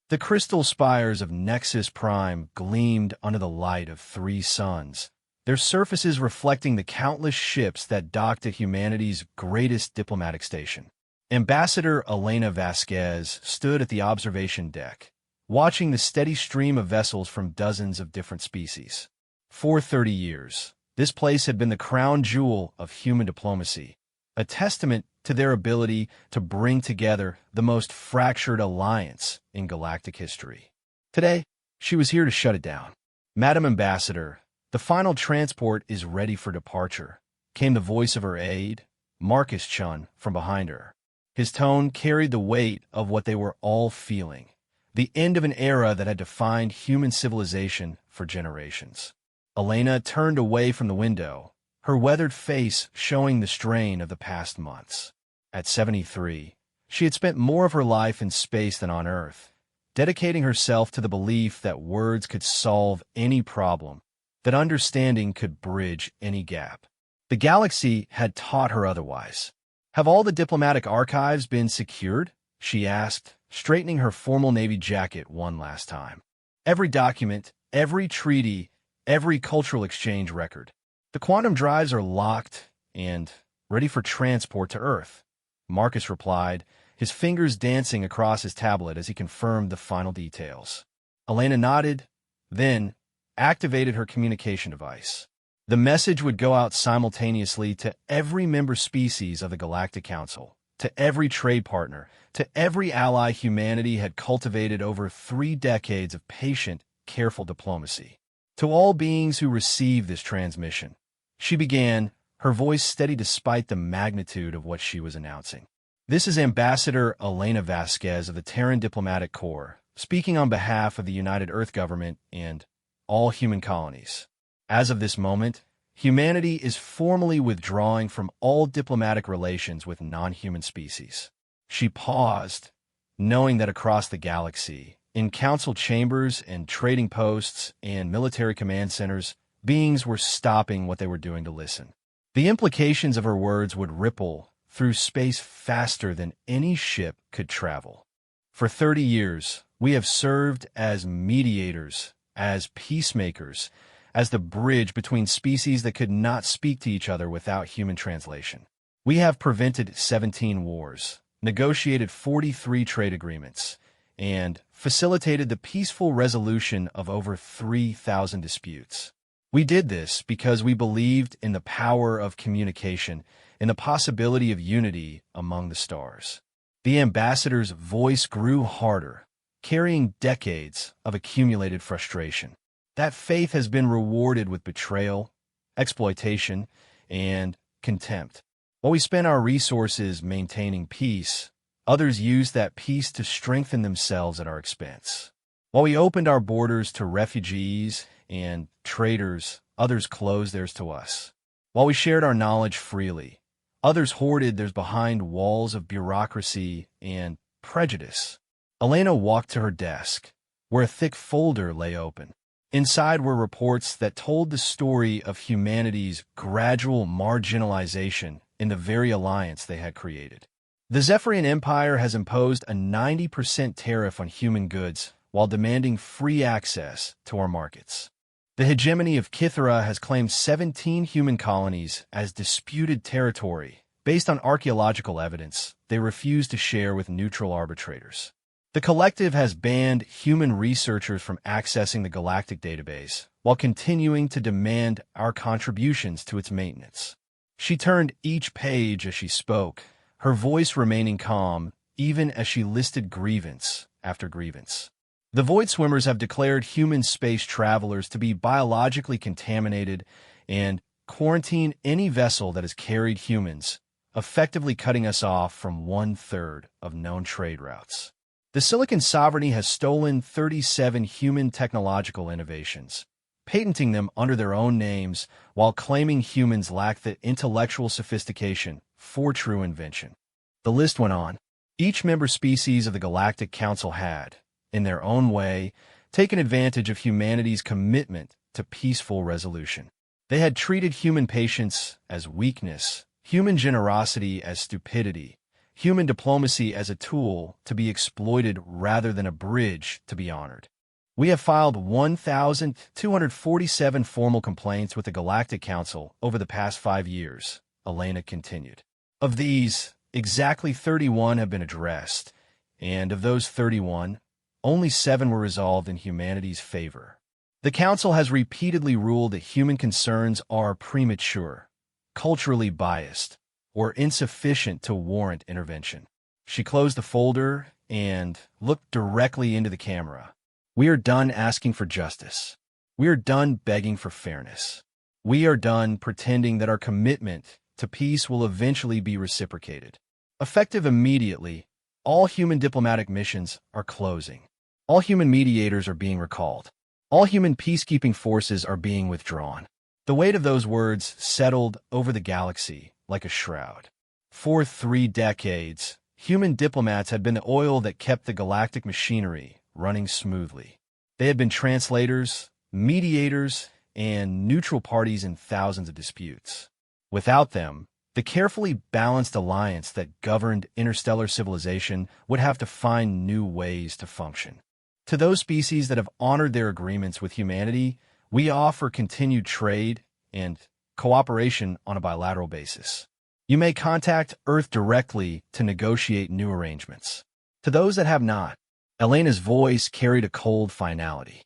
The crystal spires of Nexus Prime gleamed under the light of three suns, their surfaces reflecting the countless ships that docked at humanity's greatest diplomatic station. Ambassador Elena Vasquez stood at the observation deck, watching the steady stream of vessels from dozens of different species. For 30 years, this place had been the crown jewel of human diplomacy, a testament to their ability to bring together the most fractured alliance in galactic history. Today, she was here to shut it down. Madam Ambassador, the final transport is ready for departure, came the voice of her aide, Marcus Chun, from behind her. His tone carried the weight of what they were all feeling, the end of an era that had defined human civilization for generations. Elena turned away from the window, her weathered face showing the strain of the past months. At 73, she had spent more of her life in space than on Earth, dedicating herself to the belief that words could solve any problem, that understanding could bridge any gap. The galaxy had taught her otherwise. "Have all the diplomatic archives been secured?" she asked, straightening her formal Navy jacket one last time. "Every document, every treaty, every cultural exchange record. The quantum drives are locked and ready for transport to Earth," Marcus replied, his fingers dancing across his tablet as he confirmed the final details. Elena nodded, then activated her communication device. The message would go out simultaneously to every member species of the Galactic Council, to every trade partner, to every ally humanity had cultivated over 3 decades of patient, careful diplomacy. To all beings who received this transmission, she began, her voice steady despite the magnitude of what she was announcing. "This is Ambassador Elena Vasquez of the Terran Diplomatic Corps, speaking on behalf of the United Earth Government and all human colonies. As of this moment, humanity is formally withdrawing from all diplomatic relations with non-human species." She paused, knowing that across the galaxy, in council chambers and trading posts and military command centers, beings were stopping what they were doing to listen. The implications of her words would ripple through space faster than any ship could travel. "For 30 years, we have served as mediators, as peacemakers, as the bridge between species that could not speak to each other without human translation. We have prevented 17 wars, negotiated 43 trade agreements, and facilitated the peaceful resolution of over 3,000 disputes. We did this because we believed in the power of communication and the possibility of unity among the stars." The ambassador's voice grew harder, carrying decades of accumulated frustration. That faith has been rewarded with betrayal, exploitation, and contempt. While we spend our resources maintaining peace, others use that peace to strengthen themselves at our expense. While we opened our borders to refugees and traders, others closed theirs to us. While we shared our knowledge freely, others hoarded theirs behind walls of bureaucracy and prejudice. Elena walked to her desk, where a thick folder lay open. Inside were reports that told the story of humanity's gradual marginalization in the very alliance they had created. The Zephyrian Empire has imposed a 90% tariff on human goods while demanding free access to our markets. The hegemony of Kithara has claimed 17 human colonies as disputed territory based on archaeological evidence they refuse to share with neutral arbitrators. The collective has banned human researchers from accessing the Galactic database while continuing to demand our contributions to its maintenance. She turned each page as she spoke, her voice remaining calm even as she listed grievance after grievance. The Void Swimmers have declared human space travelers to be biologically contaminated and quarantine any vessel that has carried humans, effectively cutting us off from 1/3 of known trade routes. The Silicon Sovereignty has stolen 37 human technological innovations, patenting them under their own names while claiming humans lack the intellectual sophistication for true invention. The list went on. Each member species of the Galactic Council had, in their own way, taken advantage of humanity's commitment to peaceful resolution. They had treated human patience as weakness, human generosity as stupidity, human diplomacy as a tool to be exploited rather than a bridge to be honored. We have filed 1,247 formal complaints with the Galactic Council over the past 5 years, Elena continued. Of these, exactly 31 have been addressed, and of those 31, only 7 were resolved in humanity's favor. The Council has repeatedly ruled that human concerns are premature, culturally biased, or insufficient to warrant intervention. She closed the folder and looked directly into the camera. We are done asking for justice. We are done begging for fairness. We are done pretending that our commitment to peace will eventually be reciprocated. Effective immediately, all human diplomatic missions are closing. All human mediators are being recalled. All human peacekeeping forces are being withdrawn. The weight of those words settled over the galaxy like a shroud. For 3 decades, human diplomats had been the oil that kept the galactic machinery running smoothly. They had been translators, mediators, and neutral parties in thousands of disputes. Without them, the carefully balanced alliance that governed interstellar civilization would have to find new ways to function. To those species that have honored their agreements with humanity, we offer continued trade and cooperation on a bilateral basis. You may contact Earth directly to negotiate new arrangements. To those that have not, Elena's voice carried a cold finality.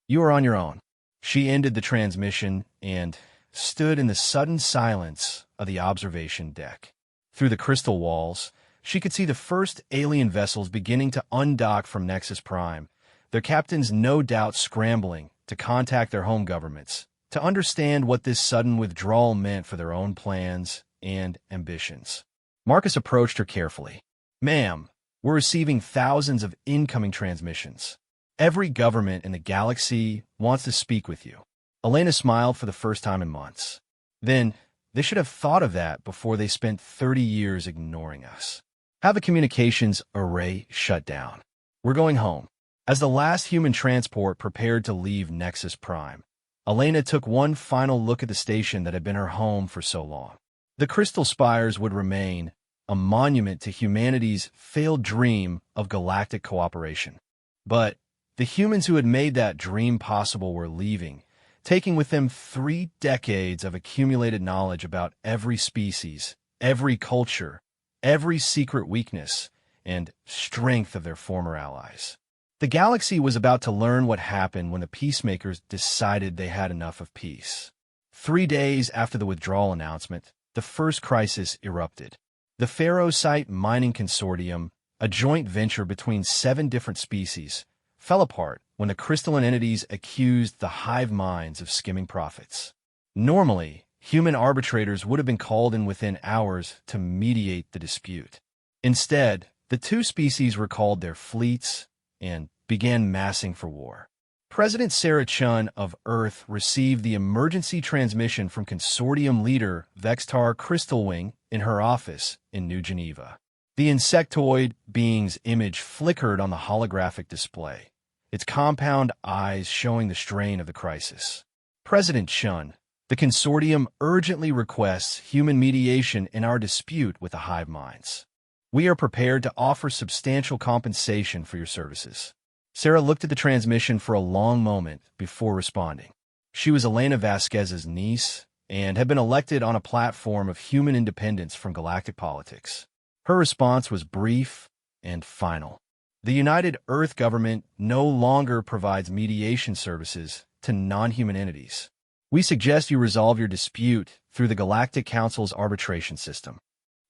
You are on your own. She ended the transmission and stood in the sudden silence of the observation deck. Through the crystal walls, she could see the first alien vessels beginning to undock from Nexus Prime, their captains no doubt scrambling to contact their home governments, to understand what this sudden withdrawal meant for their own plans and ambitions. Marcus approached her carefully. Ma'am, we're receiving thousands of incoming transmissions. Every government in the galaxy wants to speak with you. Elena smiled for the first time in months. Then, they should have thought of that before they spent 30 years ignoring us. Have a communications array shut down. We're going home. As the last human transport prepared to leave Nexus Prime, Elena took one final look at the station that had been her home for so long. The crystal spires would remain a monument to humanity's failed dream of galactic cooperation. But the humans who had made that dream possible were leaving, taking with them 3 decades of accumulated knowledge about every species, every culture, every secret weakness, and strength of their former allies. The galaxy was about to learn what happened when the peacemakers decided they had enough of peace. 3 days after the withdrawal announcement, the first crisis erupted. The HFY Mining Consortium, a joint venture between 7 different species, fell apart when the crystalline entities accused the hive minds of skimming profits. Normally, human arbitrators would have been called in within hours to mediate the dispute. Instead, the 2 species recalled their fleets and began massing for war. President Sarah Chun of Earth received the emergency transmission from consortium leader Vextar Crystalwing in her office in New Geneva. The insectoid being's image flickered on the holographic display, its compound eyes showing the strain of the crisis. President Chun, the consortium urgently requests human mediation in our dispute with the hive minds. We are prepared to offer substantial compensation for your services. Sarah looked at the transmission for a long moment before responding. She was Elena Vasquez's niece and had been elected on a platform of human independence from galactic politics. Her response was brief and final. The United Earth government no longer provides mediation services to non-human entities. We suggest you resolve your dispute through the Galactic Council's arbitration system.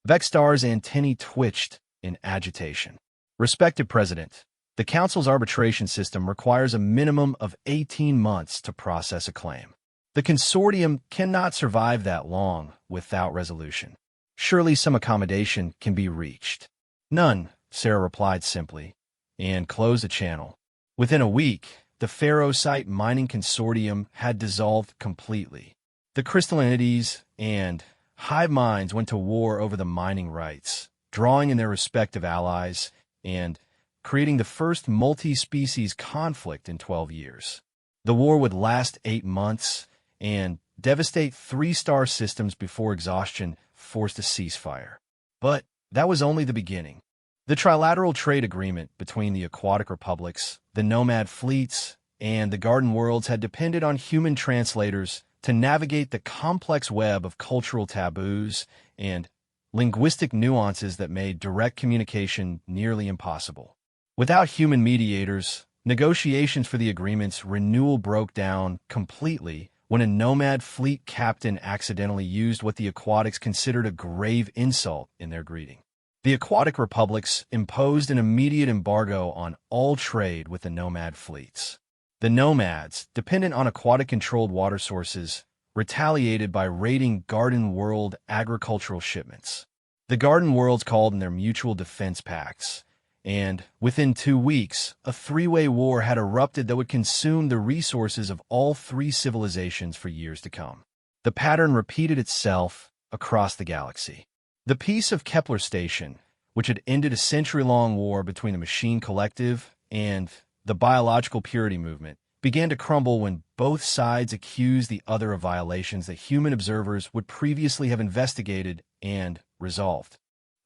Vextar's antennae twitched in agitation. Respected President, the Council's arbitration system requires a minimum of 18 months to process a claim. The consortium cannot survive that long without resolution. Surely some accommodation can be reached. None, Sarah replied simply, and closed the channel. Within a week, the HFY Mining Consortium had dissolved completely. The crystal entities and hive minds went to war over the mining rights, drawing in their respective allies and creating the first multi-species conflict in 12 years. The war would last 8 months and devastate 3-star systems before exhaustion forced a ceasefire. But that was only the beginning. The trilateral trade agreement between the aquatic republics, the nomad fleets, and the garden worlds had depended on human translators to navigate the complex web of cultural taboos and linguistic nuances that made direct communication nearly impossible. Without human mediators, negotiations for the agreement's renewal broke down completely when a nomad fleet captain accidentally used what the aquatics considered a grave insult in their greeting. The aquatic republics imposed an immediate embargo on all trade with the nomad fleets. The nomads, dependent on aquatic-controlled water sources, retaliated by raiding Garden World agricultural shipments. The Garden Worlds called in their mutual defense pacts, and within 2 weeks, a three-way war had erupted that would consume the resources of all three civilizations for years to come. The pattern repeated itself across the galaxy. The Peace of Kepler Station, which had ended a century-long war between the Machine Collective and the Biological Purity Movement, began to crumble when both sides accused the other of violations that human observers would previously have investigated and resolved.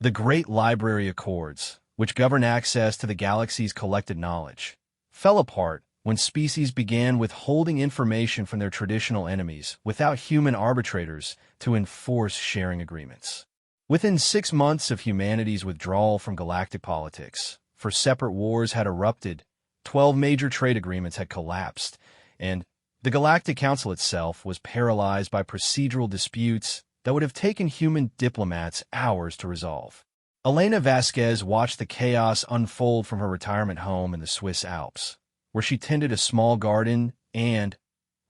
The Great Library Accords, which govern access to the galaxy's collected knowledge, fell apart when species began withholding information from their traditional enemies without human arbitrators to enforce sharing agreements. Within 6 months of humanity's withdrawal from galactic politics, for separate wars had erupted, 12 major trade agreements had collapsed, and the Galactic Council itself was paralyzed by procedural disputes that would have taken human diplomats hours to resolve. Elena Vasquez watched the chaos unfold from her retirement home in the Swiss Alps, where she tended a small garden and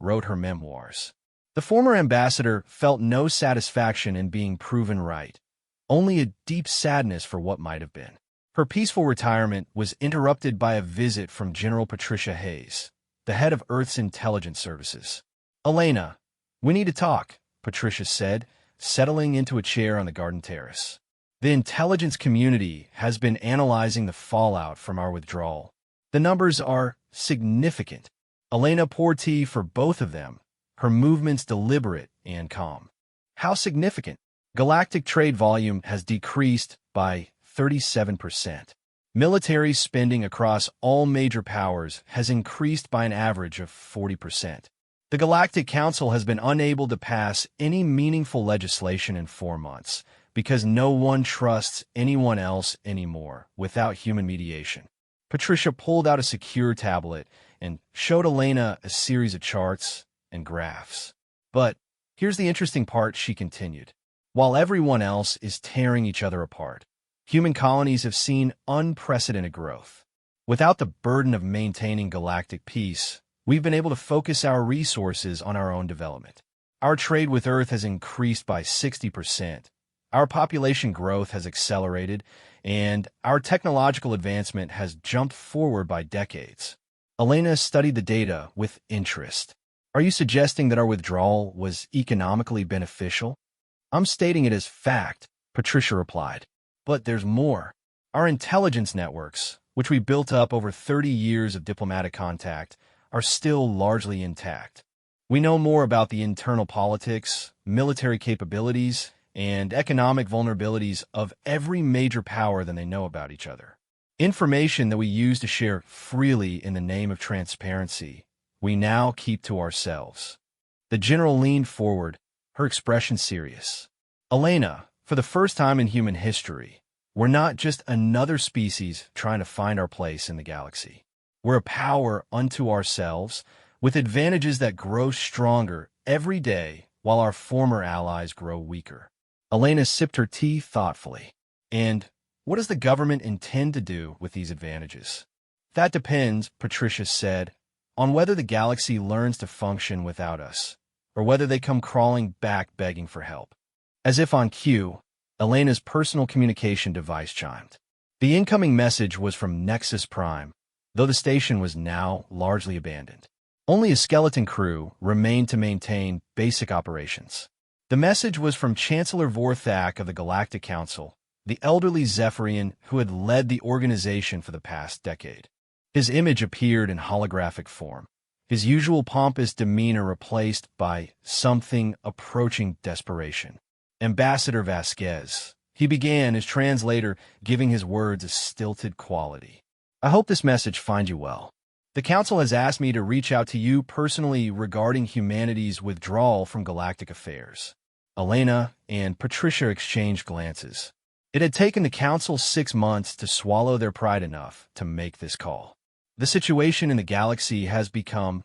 wrote her memoirs. The former ambassador felt no satisfaction in being proven right, only a deep sadness for what might have been. Her peaceful retirement was interrupted by a visit from General Patricia Hayes, the head of Earth's intelligence services. "Elena, we need to talk," Patricia said, settling into a chair on the garden terrace. "The intelligence community has been analyzing the fallout from our withdrawal. The numbers are significant." Elena poured tea for both of them, her movements deliberate and calm. "How significant?" "Galactic trade volume has decreased by 37%. Military spending across all major powers has increased by an average of 40%. The Galactic Council has been unable to pass any meaningful legislation in 4 months because no one trusts anyone else anymore without human mediation." Patricia pulled out a secure tablet and showed Elena a series of charts and graphs. "But here's the interesting part," she continued. "While everyone else is tearing each other apart, human colonies have seen unprecedented growth. Without the burden of maintaining galactic peace, we've been able to focus our resources on our own development. Our trade with Earth has increased by 60%. Our population growth has accelerated, and our technological advancement has jumped forward by decades." Elena studied the data with interest. "Are you suggesting that our withdrawal was economically beneficial?" "I'm stating it as fact," Patricia replied. "But there's more. Our intelligence networks, which we built up over 30 years of diplomatic contact, are still largely intact. We know more about the internal politics, military capabilities, and economic vulnerabilities of every major power than they know about each other. Information that we use to share freely in the name of transparency, we now keep to ourselves." The general leaned forward, her expression serious. "Elena, for the first time in human history, we're not just another species trying to find our place in the galaxy. We're a power unto ourselves, with advantages that grow stronger every day while our former allies grow weaker." Elena sipped her tea thoughtfully. "And what does the government intend to do with these advantages?" "That depends," Patricia said, "on whether the galaxy learns to function without us, or whether they come crawling back begging for help." As if on cue, Elena's personal communication device chimed. The incoming message was from Nexus Prime, though the station was now largely abandoned. Only a skeleton crew remained to maintain basic operations. The message was from Chancellor Vorthak of the Galactic Council, the elderly Zephyrian who had led the organization for the past decade. His image appeared in holographic form, his usual pompous demeanor replaced by something approaching desperation. "Ambassador Vasquez," He began, his translator giving his words a stilted quality. I hope this message finds you well. The Council has asked me to reach out to you personally regarding humanity's withdrawal from galactic affairs. Elena and Patricia exchanged glances. It had taken the Council 6 months to swallow their pride enough to make this call. The situation in the galaxy has become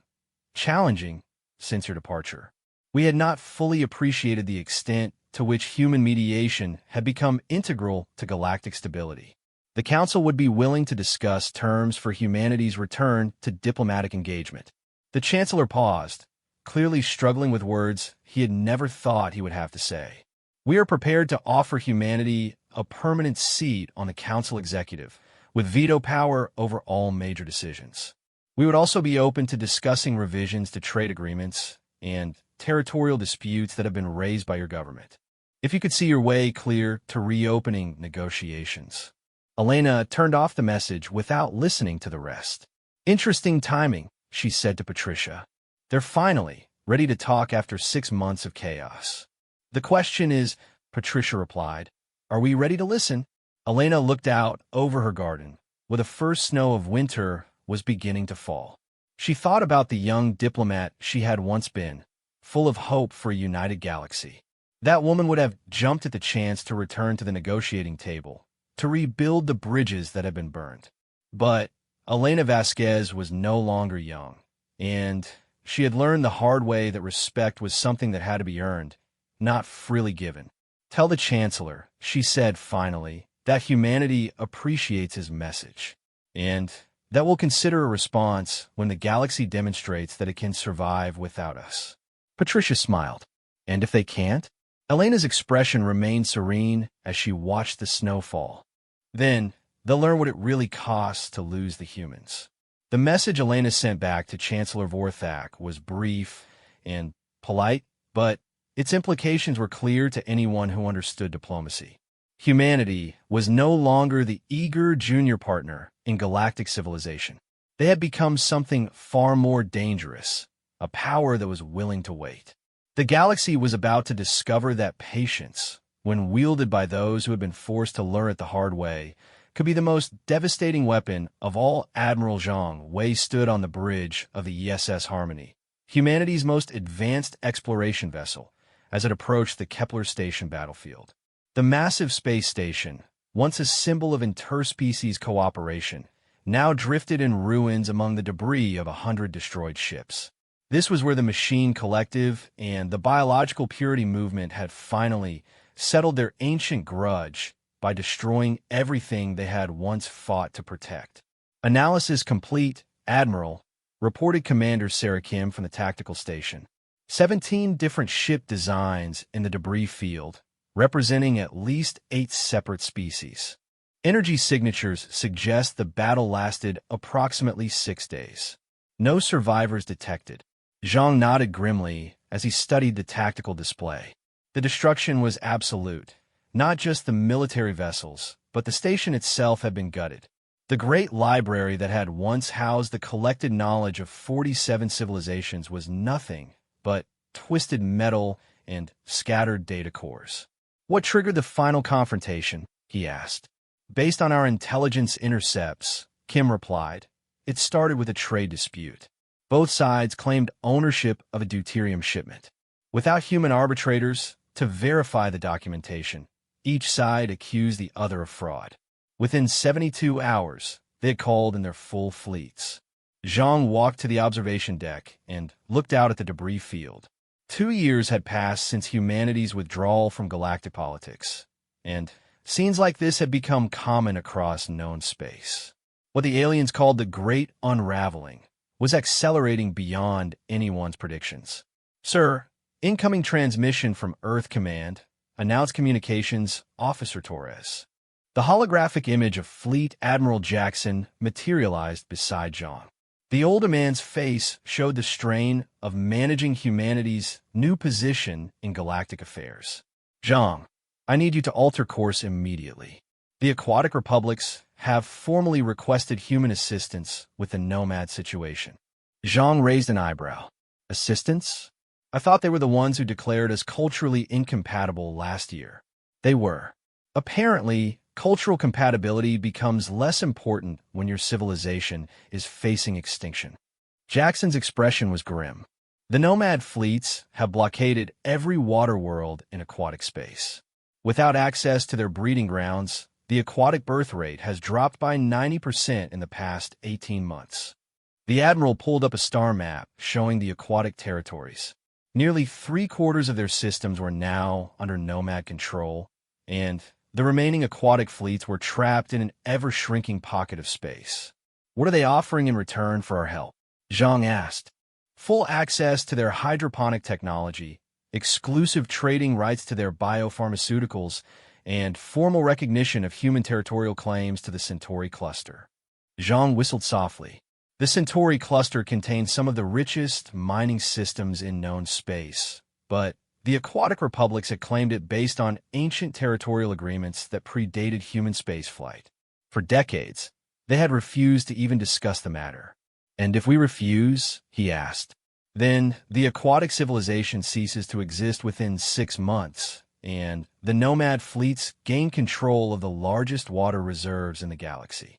challenging since your departure. We had not fully appreciated the extent to which human mediation had become integral to galactic stability. The Council would be willing to discuss terms for humanity's return to diplomatic engagement. The Chancellor paused, clearly struggling with words he had never thought he would have to say. We are prepared to offer humanity a permanent seat on the Council Executive, with veto power over all major decisions. We would also be open to discussing revisions to trade agreements and territorial disputes that have been raised by your government. If you could see your way clear to reopening negotiations. Elena turned off the message without listening to the rest. Interesting timing, she said to Patricia. They're finally ready to talk after 6 months of chaos. The question is, Patricia replied, are we ready to listen? Elena looked out over her garden, where the first snow of winter was beginning to fall. She thought about the young diplomat she had once been, full of hope for a united galaxy. That woman would have jumped at the chance to return to the negotiating table, to rebuild the bridges that had been burned. But Elena Vasquez was no longer young, and she had learned the hard way that respect was something that had to be earned, not freely given. Tell the Chancellor, she said finally, that humanity appreciates his message, and that we'll consider a response when the galaxy demonstrates that it can survive without us. Patricia smiled. And if they can't? Elena's expression remained serene as she watched the snow fall. Then, they'll learn what it really costs to lose the humans. The message Elena sent back to Chancellor Vorthak was brief and polite, but its implications were clear to anyone who understood diplomacy. Humanity was no longer the eager junior partner in galactic civilization. They had become something far more dangerous, a power that was willing to wait. The galaxy was about to discover that patience, when wielded by those who had been forced to learn it the hard way, could be the most devastating weapon of all. Admiral Zhang Wei stood on the bridge of the ESS Harmony, humanity's most advanced exploration vessel, as it approached the Kepler Station battlefield. The massive space station, once a symbol of interspecies cooperation, now drifted in ruins among the debris of 100 destroyed ships. This was where the Machine Collective and the Biological Purity Movement had finally settled their ancient grudge by destroying everything they had once fought to protect. Analysis complete, Admiral, reported Commander Sarah Kim from the tactical station. 17 different ship designs in the debris field, representing at least 8 separate species. Energy signatures suggest the battle lasted approximately 6 days. No survivors detected. Zhang nodded grimly as he studied the tactical display. The destruction was absolute. Not just the military vessels, but the station itself had been gutted. The great library that had once housed the collected knowledge of 47 civilizations was nothing but twisted metal and scattered data cores. What triggered the final confrontation? He asked. Based on our intelligence intercepts, Kim replied, it started with a trade dispute. Both sides claimed ownership of a deuterium shipment. Without human arbitrators to verify the documentation, each side accused the other of fraud. Within 72 hours, they had called in their full fleets. Zhang walked to the observation deck and looked out at the debris field. 2 years had passed since humanity's withdrawal from galactic politics, and scenes like this had become common across known space. What the aliens called the Great Unraveling was accelerating beyond anyone's predictions. Sir, incoming transmission from Earth Command, announced Communications Officer Torres. The holographic image of Fleet Admiral Jackson materialized beside Zhang. The older man's face showed the strain of managing humanity's new position in galactic affairs. Zhang, I need you to alter course immediately. The aquatic republics have formally requested human assistance with the nomad situation. Zhang raised an eyebrow. Assistance? I thought they were the ones who declared us culturally incompatible last year. They were. Apparently, cultural compatibility becomes less important when your civilization is facing extinction. Jackson's expression was grim. The nomad fleets have blockaded every water world in aquatic space. Without access to their breeding grounds, the aquatic birth rate has dropped by 90% in the past 18 months. The admiral pulled up a star map showing the aquatic territories. Nearly three-quarters of their systems were now under nomad control, and the remaining aquatic fleets were trapped in an ever-shrinking pocket of space. What are they offering in return for our help? Zhang asked. Full access to their hydroponic technology, exclusive trading rights to their biopharmaceuticals, and formal recognition of human territorial claims to the Centauri cluster. Zhang whistled softly. The Centauri cluster contains some of the richest mining systems in known space, but the aquatic republics had claimed it based on ancient territorial agreements that predated human spaceflight. For decades, they had refused to even discuss the matter. And if we refuse, he asked, then the aquatic civilization ceases to exist within 6 months, and the nomad fleets gain control of the largest water reserves in the galaxy.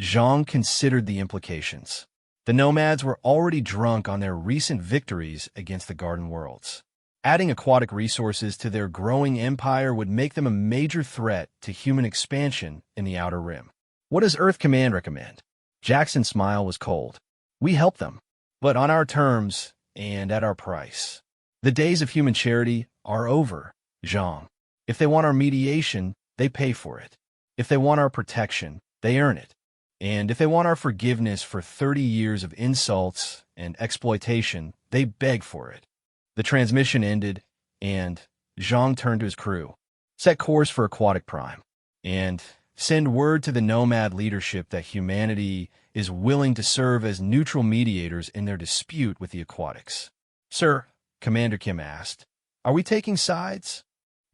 Zhang considered the implications. The nomads were already drunk on their recent victories against the Garden Worlds. Adding aquatic resources to their growing empire would make them a major threat to human expansion in the Outer Rim. What does Earth Command recommend? Jackson's smile was cold. We help them, but on our terms and at our price. The days of human charity are over, Zhang. If they want our mediation, they pay for it. If they want our protection, they earn it. And if they want our forgiveness for 30 years of insults and exploitation, they beg for it. The transmission ended, and Zhang turned to his crew. Set course for Aquatic Prime, and send word to the nomad leadership that humanity is willing to serve as neutral mediators in their dispute with the aquatics. Sir, Commander Kim asked, are we taking sides?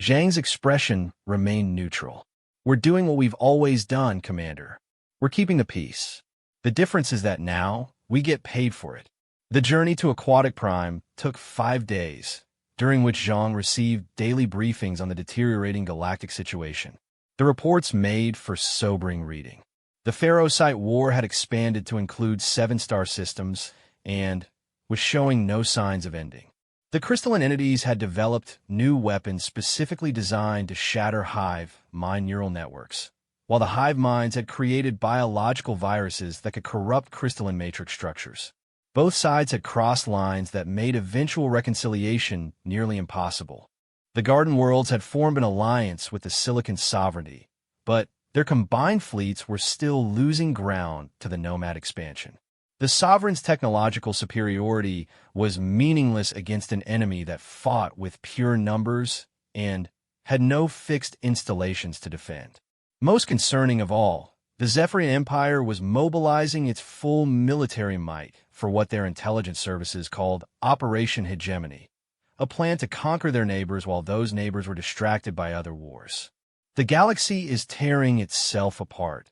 Zhang's expression remained neutral. We're doing what we've always done, Commander. We're keeping the peace. The difference is that now we get paid for it. The journey to Aquatic Prime took 5 days, during which Zhang received daily briefings on the deteriorating galactic situation. The reports made for sobering reading. The Ferrosite War had expanded to include 7-star systems and was showing no signs of ending. The crystalline entities had developed new weapons specifically designed to shatter hive mind neural networks, while the hive minds had created biological viruses that could corrupt crystalline matrix structures. Both sides had crossed lines that made eventual reconciliation nearly impossible. The Garden Worlds had formed an alliance with the Silicon Sovereignty, but their combined fleets were still losing ground to the nomad expansion. The Sovereign's technological superiority was meaningless against an enemy that fought with pure numbers and had no fixed installations to defend. Most concerning of all, the Zephyrian Empire was mobilizing its full military might for what their intelligence services called Operation Hegemony, a plan to conquer their neighbors while those neighbors were distracted by other wars. The galaxy is tearing itself apart,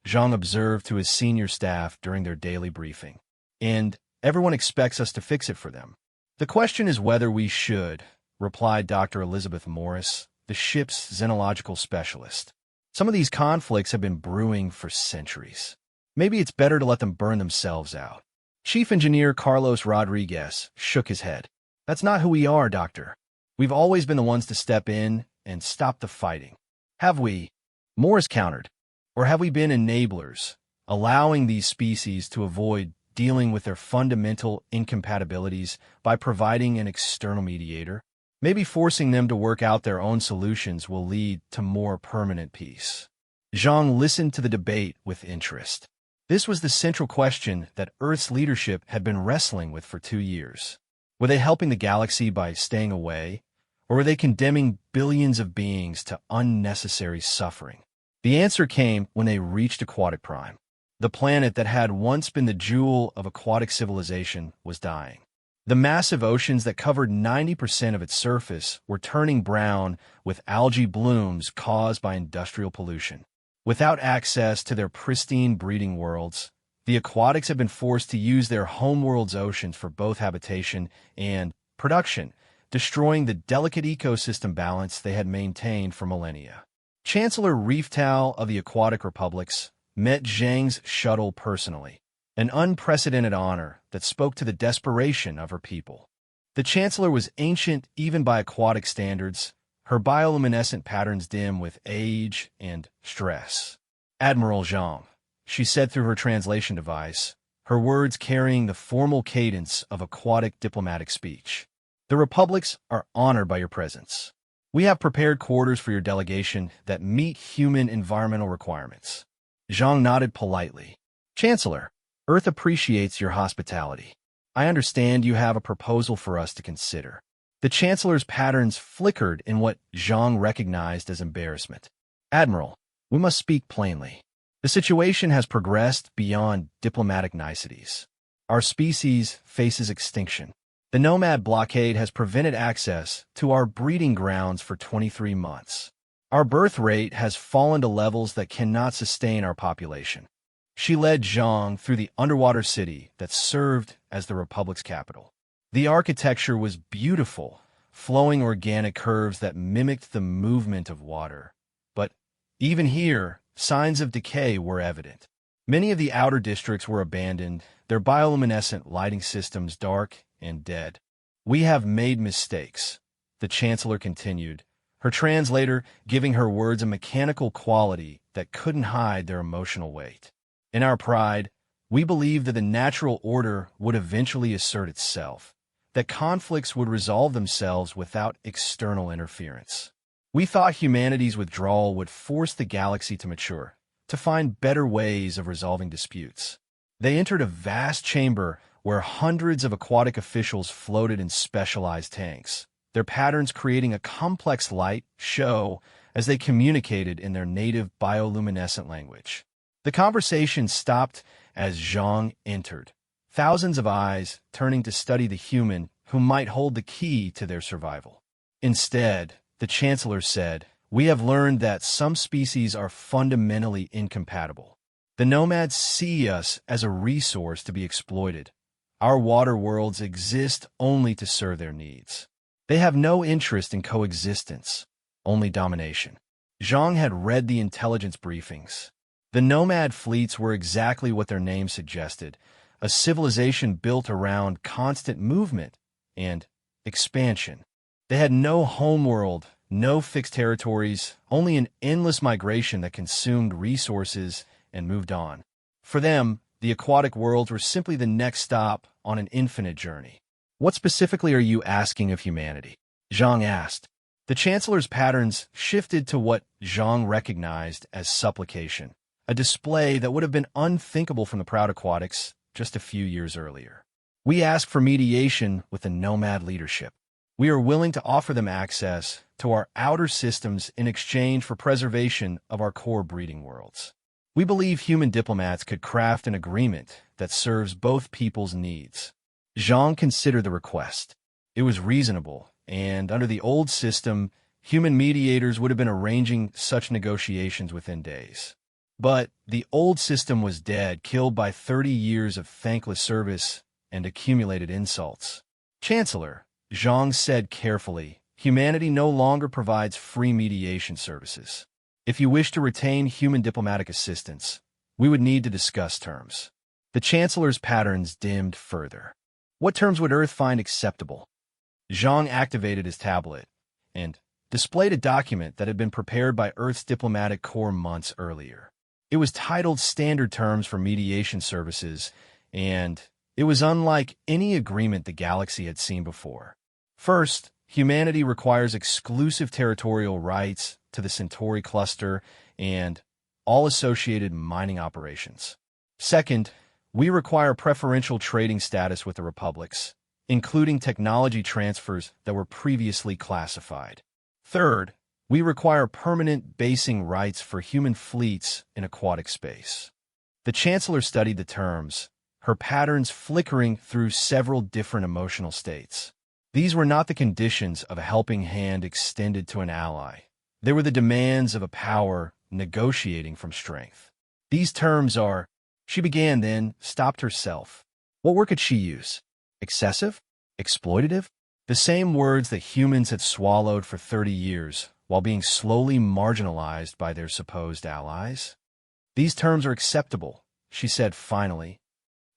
Zhang observed to his senior staff during their daily briefing, and everyone expects us to fix it for them. The question is whether we should, replied Dr. Elizabeth Morris, the ship's xenological specialist. Some of these conflicts have been brewing for centuries. Maybe it's better to let them burn themselves out. Chief Engineer Carlos Rodriguez shook his head. That's not who we are, Doctor. We've always been the ones to step in and stop the fighting. Have we? Morris countered. Or have we been enablers, allowing these species to avoid dealing with their fundamental incompatibilities by providing an external mediator? Maybe forcing them to work out their own solutions will lead to more permanent peace. Zhang listened to the debate with interest. This was the central question that Earth's leadership had been wrestling with for 2 years. Were they helping the galaxy by staying away, or were they condemning billions of beings to unnecessary suffering? The answer came when they reached Aquatic Prime. The planet that had once been the jewel of aquatic civilization was dying. The massive oceans that covered 90% of its surface were turning brown with algae blooms caused by industrial pollution. Without access to their pristine breeding worlds, the aquatics have been forced to use their homeworld's oceans for both habitation and production, destroying the delicate ecosystem balance they had maintained for millennia. Chancellor Rieftau of the Aquatic Republics met Zhang's shuttle personally, an unprecedented honor that spoke to the desperation of her people. The Chancellor was ancient even by aquatic standards, her bioluminescent patterns dim with age and stress. Admiral Zhang, she said through her translation device, her words carrying the formal cadence of aquatic diplomatic speech. The republics are honored by your presence. We have prepared quarters for your delegation that meet human environmental requirements. Zhang nodded politely. Chancellor, Earth appreciates your hospitality. I understand you have a proposal for us to consider. The Chancellor's patterns flickered in what Zhang recognized as embarrassment. Admiral, we must speak plainly. The situation has progressed beyond diplomatic niceties. Our species faces extinction. The nomad blockade has prevented access to our breeding grounds for 23 months. Our birth rate has fallen to levels that cannot sustain our population. She led Zhang through the underwater city that served as the Republic's capital. The architecture was beautiful, flowing organic curves that mimicked the movement of water. But even here, signs of decay were evident. Many of the outer districts were abandoned, their bioluminescent lighting systems dark and dead. We have made mistakes, the Chancellor continued, her translator giving her words a mechanical quality that couldn't hide their emotional weight. In our pride, we believed that the natural order would eventually assert itself, that conflicts would resolve themselves without external interference. We thought humanity's withdrawal would force the galaxy to mature, to find better ways of resolving disputes. They entered a vast chamber where hundreds of aquatic officials floated in specialized tanks, their patterns creating a complex light show as they communicated in their native bioluminescent language. The conversation stopped as Zhang entered, thousands of eyes turning to study the human who might hold the key to their survival. Instead, the Chancellor said, "We have learned that some species are fundamentally incompatible. The nomads see us as a resource to be exploited. Our water worlds exist only to serve their needs. They have no interest in coexistence, only domination." Zhang had read the intelligence briefings. The nomad fleets were exactly what their name suggested, a civilization built around constant movement and expansion. They had no homeworld, no fixed territories, only an endless migration that consumed resources and moved on. For them, the aquatic worlds were simply the next stop on an infinite journey. What specifically are you asking of humanity? Zhang asked. The Chancellor's patterns shifted to what Zhang recognized as supplication, a display that would have been unthinkable from the proud aquatics just a few years earlier. We ask for mediation with the nomad leadership. We are willing to offer them access to our outer systems in exchange for preservation of our core breeding worlds. We believe human diplomats could craft an agreement that serves both people's needs. Zhang considered the request. It was reasonable, and under the old system, human mediators would have been arranging such negotiations within days. But the old system was dead, killed by 30 years of thankless service and accumulated insults. Chancellor, Zhang said carefully, humanity no longer provides free mediation services. If you wish to retain human diplomatic assistance, we would need to discuss terms. The Chancellor's patterns dimmed further. What terms would Earth find acceptable? Zhang activated his tablet and displayed a document that had been prepared by Earth's diplomatic corps months earlier. It was titled Standard Terms for Mediation Services, and it was unlike any agreement the galaxy had seen before. First, humanity requires exclusive territorial rights to the Centauri cluster and all associated mining operations. Second, we require preferential trading status with the republics, including technology transfers that were previously classified. Third, we require permanent basing rights for human fleets in aquatic space. The Chancellor studied the terms, her patterns flickering through several different emotional states. These were not the conditions of a helping hand extended to an ally. They were the demands of a power negotiating from strength. These terms are, she began then, stopped herself. What word could she use? Excessive? Exploitative? The same words that humans had swallowed for 30 years, while being slowly marginalized by their supposed allies? These terms are acceptable, she said finally,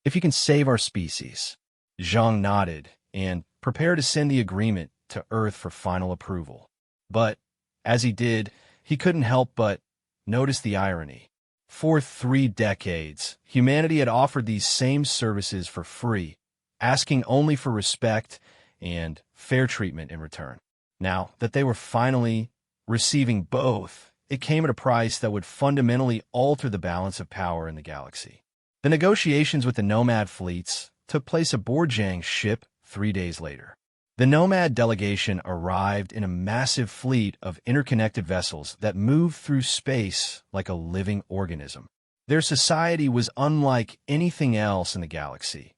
if you can save our species. Zhang nodded and prepared to send the agreement to Earth for final approval. But, as he did, he couldn't help but notice the irony. For 3 decades, humanity had offered these same services for free, asking only for respect and fair treatment in return. Now that they were finally receiving both, it came at a price that would fundamentally alter the balance of power in the galaxy. The negotiations with the Nomad fleets took place aboard Zhang's ship 3 days later. The Nomad delegation arrived in a massive fleet of interconnected vessels that moved through space like a living organism. Their society was unlike anything else in the galaxy.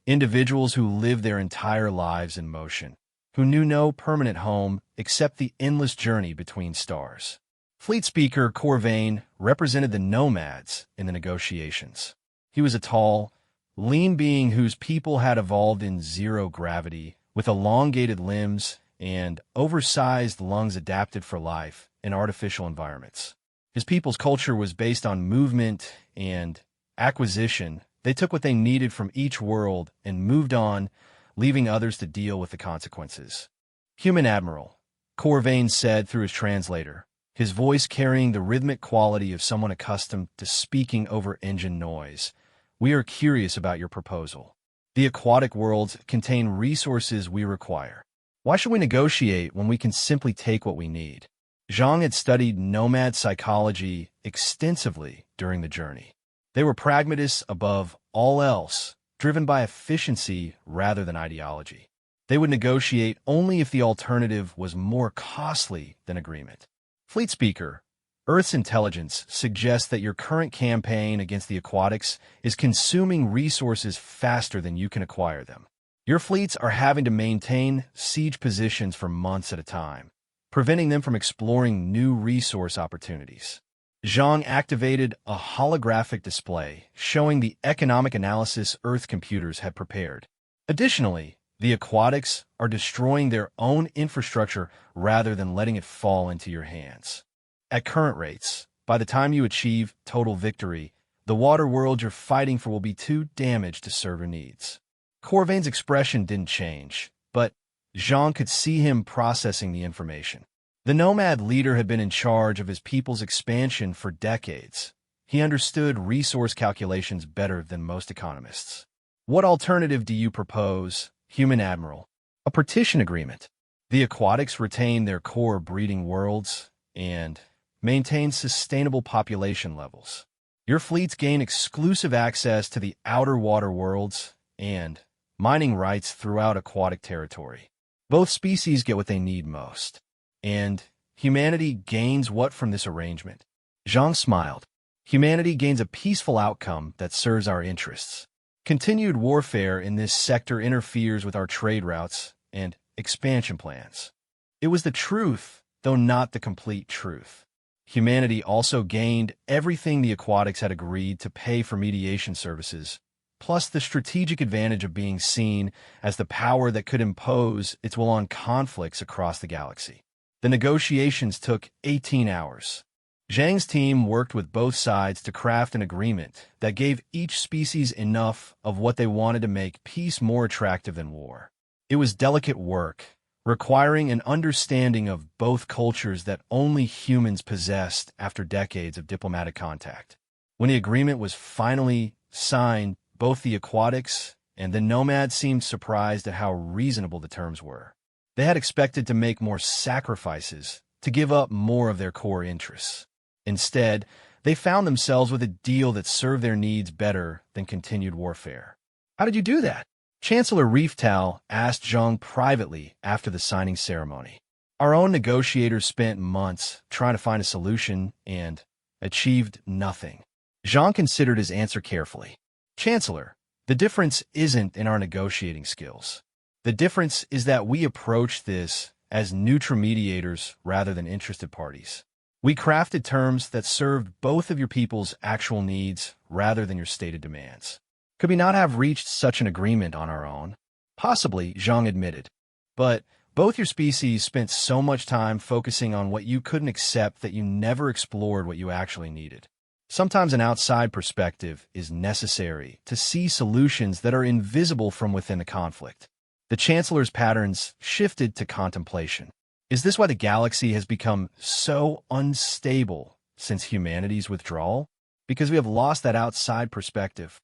Individuals who lived their entire lives in motion, who knew no permanent home except the endless journey between stars. Fleet Speaker Corvain represented the Nomads in the negotiations. He was a tall, lean being whose people had evolved in zero gravity, with elongated limbs and oversized lungs adapted for life in artificial environments. His people's culture was based on movement and acquisition. They took what they needed from each world and moved on, leaving others to deal with the consequences. Human Admiral, Corvain said through his translator, his voice carrying the rhythmic quality of someone accustomed to speaking over engine noise. We are curious about your proposal. The aquatic worlds contain resources we require. Why should we negotiate when we can simply take what we need? Zhang had studied nomad psychology extensively during the journey. They were pragmatists above all else, driven by efficiency rather than ideology. They would negotiate only if the alternative was more costly than agreement. Fleet Speaker, Earth's intelligence suggests that your current campaign against the aquatics is consuming resources faster than you can acquire them. Your fleets are having to maintain siege positions for months at a time, preventing them from exploring new resource opportunities. Zhang activated a holographic display showing the economic analysis Earth computers had prepared. Additionally, the aquatics are destroying their own infrastructure rather than letting it fall into your hands. At current rates, by the time you achieve total victory, the water world you're fighting for will be too damaged to serve your needs. Corvain's expression didn't change, but Zhang could see him processing the information. The nomad leader had been in charge of his people's expansion for decades. He understood resource calculations better than most economists. What alternative do you propose, Human Admiral? A partition agreement. The aquatics retain their core breeding worlds and maintain sustainable population levels. Your fleets gain exclusive access to the outer water worlds and mining rights throughout aquatic territory. Both species get what they need most. And humanity gains what from this arrangement? Zhang smiled. Humanity gains a peaceful outcome that serves our interests. Continued warfare in this sector interferes with our trade routes and expansion plans. It was the truth, though not the complete truth. Humanity also gained everything the aquatics had agreed to pay for mediation services, plus the strategic advantage of being seen as the power that could impose its will on conflicts across the galaxy. The negotiations took 18 hours. Zhang's team worked with both sides to craft an agreement that gave each species enough of what they wanted to make peace more attractive than war. It was delicate work, requiring an understanding of both cultures that only humans possessed after decades of diplomatic contact. When the agreement was finally signed, both the aquatics and the nomads seemed surprised at how reasonable the terms were. They had expected to make more sacrifices, to give up more of their core interests. Instead, they found themselves with a deal that served their needs better than continued warfare. How did you do that? Chancellor Reeftal asked Zhang privately after the signing ceremony. Our own negotiators spent months trying to find a solution and achieved nothing. Zhang considered his answer carefully. Chancellor, the difference isn't in our negotiating skills. The difference is that we approach this as neutral mediators rather than interested parties. We crafted terms that served both of your people's actual needs rather than your stated demands. Could we not have reached such an agreement on our own? Possibly, Zhang admitted. But Both your species spent so much time focusing on what you couldn't accept that you never explored what you actually needed. Sometimes an outside perspective is necessary to see solutions that are invisible from within a conflict. The Chancellor's patterns shifted to contemplation. Is this why the galaxy has become so unstable since humanity's withdrawal? Because we have lost that outside perspective.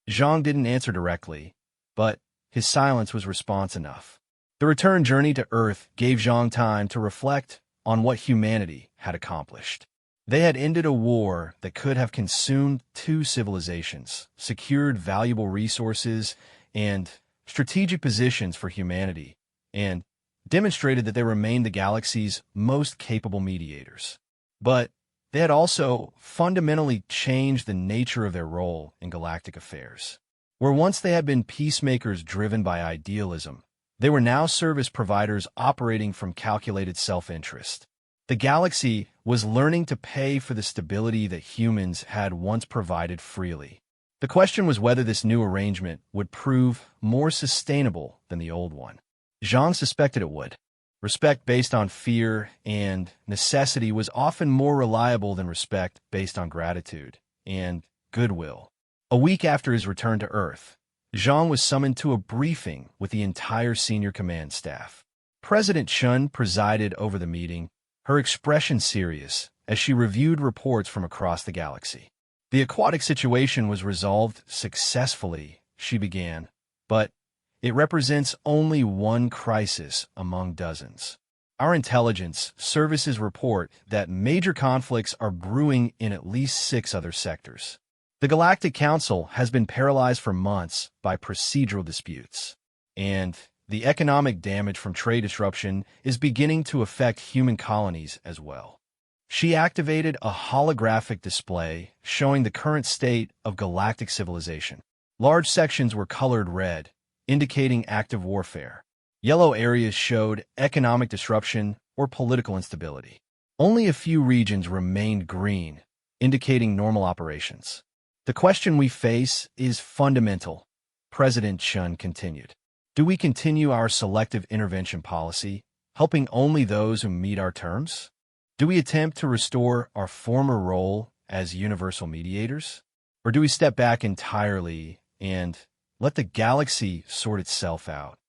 Zhang didn't answer directly, but his silence was response enough. The return journey to Earth gave Zhang time to reflect on what humanity had accomplished. They had ended a war that could have consumed two civilizations, secured valuable resources and strategic positions for humanity, and demonstrated that they remained the galaxy's most capable mediators. But they had also fundamentally changed the nature of their role in galactic affairs. Where once they had been peacemakers driven by idealism, they were now service providers operating from calculated self-interest. The galaxy was learning to pay for the stability that humans had once provided freely. The question was whether this new arrangement would prove more sustainable than the old one. Zhang suspected it would. Respect based on fear and necessity was often more reliable than respect based on gratitude and goodwill. A week after his return to Earth, Zhang was summoned to a briefing with the entire senior command staff. President Chun presided over the meeting, her expression serious as she reviewed reports from across the galaxy. The aquatic situation was resolved successfully, she began, but it represents only one crisis among dozens. Our intelligence services report that major conflicts are brewing in at least 6 other sectors. The Galactic Council has been paralyzed for months by procedural disputes, and the economic damage from trade disruption is beginning to affect human colonies as well. She activated a holographic display showing the current state of galactic civilization. Large sections were colored red, indicating active warfare. Yellow areas showed economic disruption or political instability. Only a few regions remained green, indicating normal operations. The question we face is fundamental, President Chun continued. Do we continue our selective intervention policy, helping only those who meet our terms? Do we attempt to restore our former role as universal mediators? Or do we step back entirely and let the galaxy sort itself out?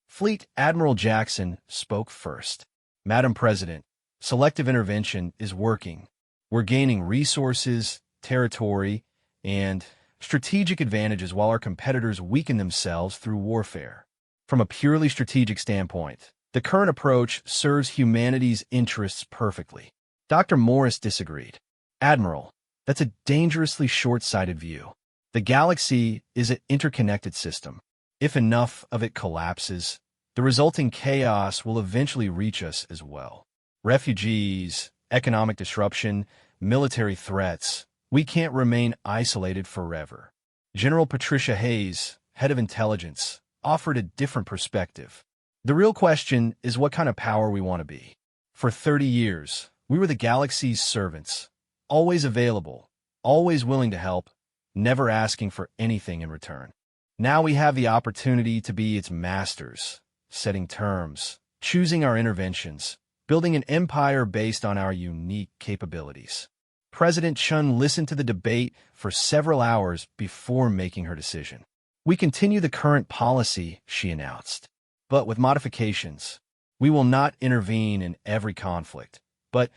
Fleet Admiral Jackson spoke first. Madam President, selective intervention is working. We're gaining resources, territory, and strategic advantages while our competitors weaken themselves through warfare. From a purely strategic standpoint, the current approach serves humanity's interests perfectly. Dr. Morris disagreed. Admiral, that's a dangerously short-sighted view. The galaxy is an interconnected system. If enough of it collapses, the resulting chaos will eventually reach us as well. Refugees, economic disruption, military threats. We can't remain isolated forever. General Patricia Hayes, head of intelligence, offered a different perspective. The real question is what kind of power we want to be. For 30 years, we were the galaxy's servants, always available, always willing to help, never asking for anything in return. Now we have the opportunity to be its masters, setting terms, choosing our interventions, building an empire based on our unique capabilities. President Chun listened to the debate for several hours before making her decision. We continue the current policy, she announced, but with modifications. We will not intervene in every conflict, but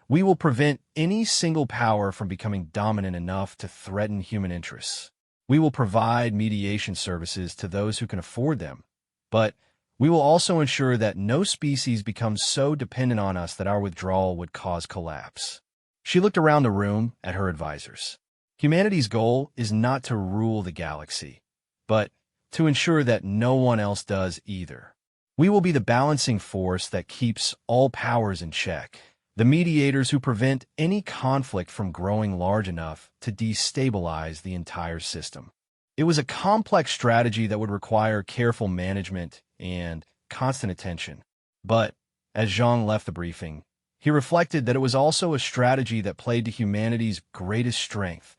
we will prevent any single power from becoming dominant enough to threaten human interests. We will provide mediation services to those who can afford them, but we will also ensure that no species becomes so dependent on us that our withdrawal would cause collapse. She looked around the room at her advisors. Humanity's goal is not to rule the galaxy, but to ensure that no one else does either. We will be the balancing force that keeps all powers in check, the mediators who prevent any conflict from growing large enough to destabilize the entire system. It was a complex strategy that would require careful management and constant attention. But as Zhang left the briefing, he reflected that it was also a strategy that played to humanity's greatest strength,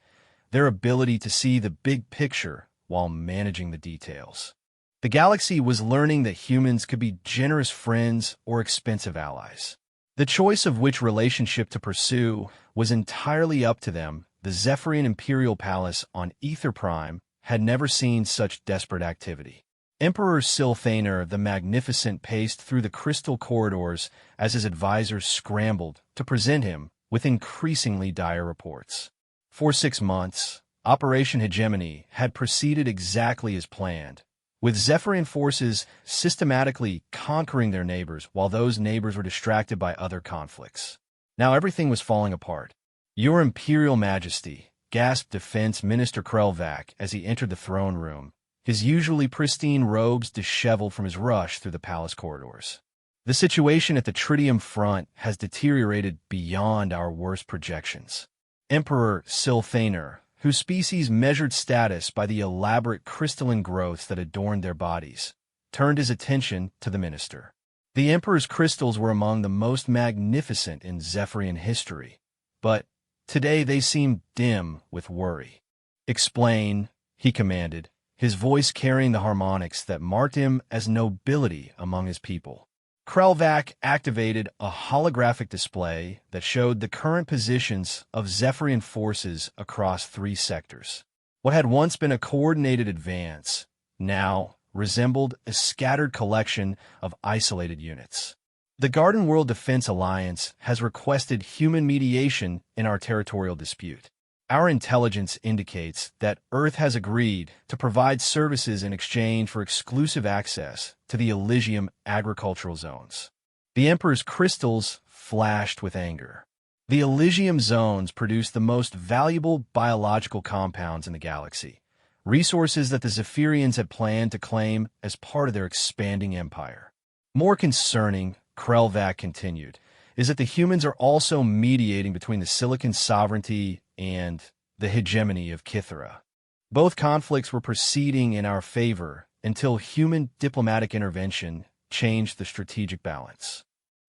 their ability to see the big picture while managing the details. The galaxy was learning that humans could be generous friends or expensive allies. The choice of which relationship to pursue was entirely up to them. The Zephyrian Imperial Palace on Ether Prime had never seen such desperate activity. Emperor Sylphaner the Magnificent paced through the crystal corridors as his advisors scrambled to present him with increasingly dire reports. For 6 months, Operation Hegemony had proceeded exactly as planned, with Zephyrian forces systematically conquering their neighbors while those neighbors were distracted by other conflicts. Now everything was falling apart. "Your Imperial Majesty," gasped Defense Minister Krelvac as he entered the throne room, his usually pristine robes disheveled from his rush through the palace corridors. "The situation at the Tritium front has deteriorated beyond our worst projections." Emperor Sylphaner, whose species measured status by the elaborate crystalline growths that adorned their bodies, turned his attention to the minister. The Emperor's crystals were among the most magnificent in Zephyrian history, but today they seemed dim with worry. "Explain," he commanded, his voice carrying the harmonics that marked him as nobility among his people. Krelvac activated a holographic display that showed the current positions of Zephyrian forces across 3 sectors. What had once been a coordinated advance now resembled a scattered collection of isolated units. "The Garden World Defense Alliance has requested human mediation in our territorial dispute. Our intelligence indicates that Earth has agreed to provide services in exchange for exclusive access to the Elysium agricultural zones." The Emperor's crystals flashed with anger. The Elysium zones produce the most valuable biological compounds in the galaxy, resources that the Zephyrians had planned to claim as part of their expanding empire. "More concerning," Krelvac continued, "is that the humans are also mediating between the Silicon sovereignty and the hegemony of Kythera. Both conflicts were proceeding in our favor until human diplomatic intervention changed the strategic balance."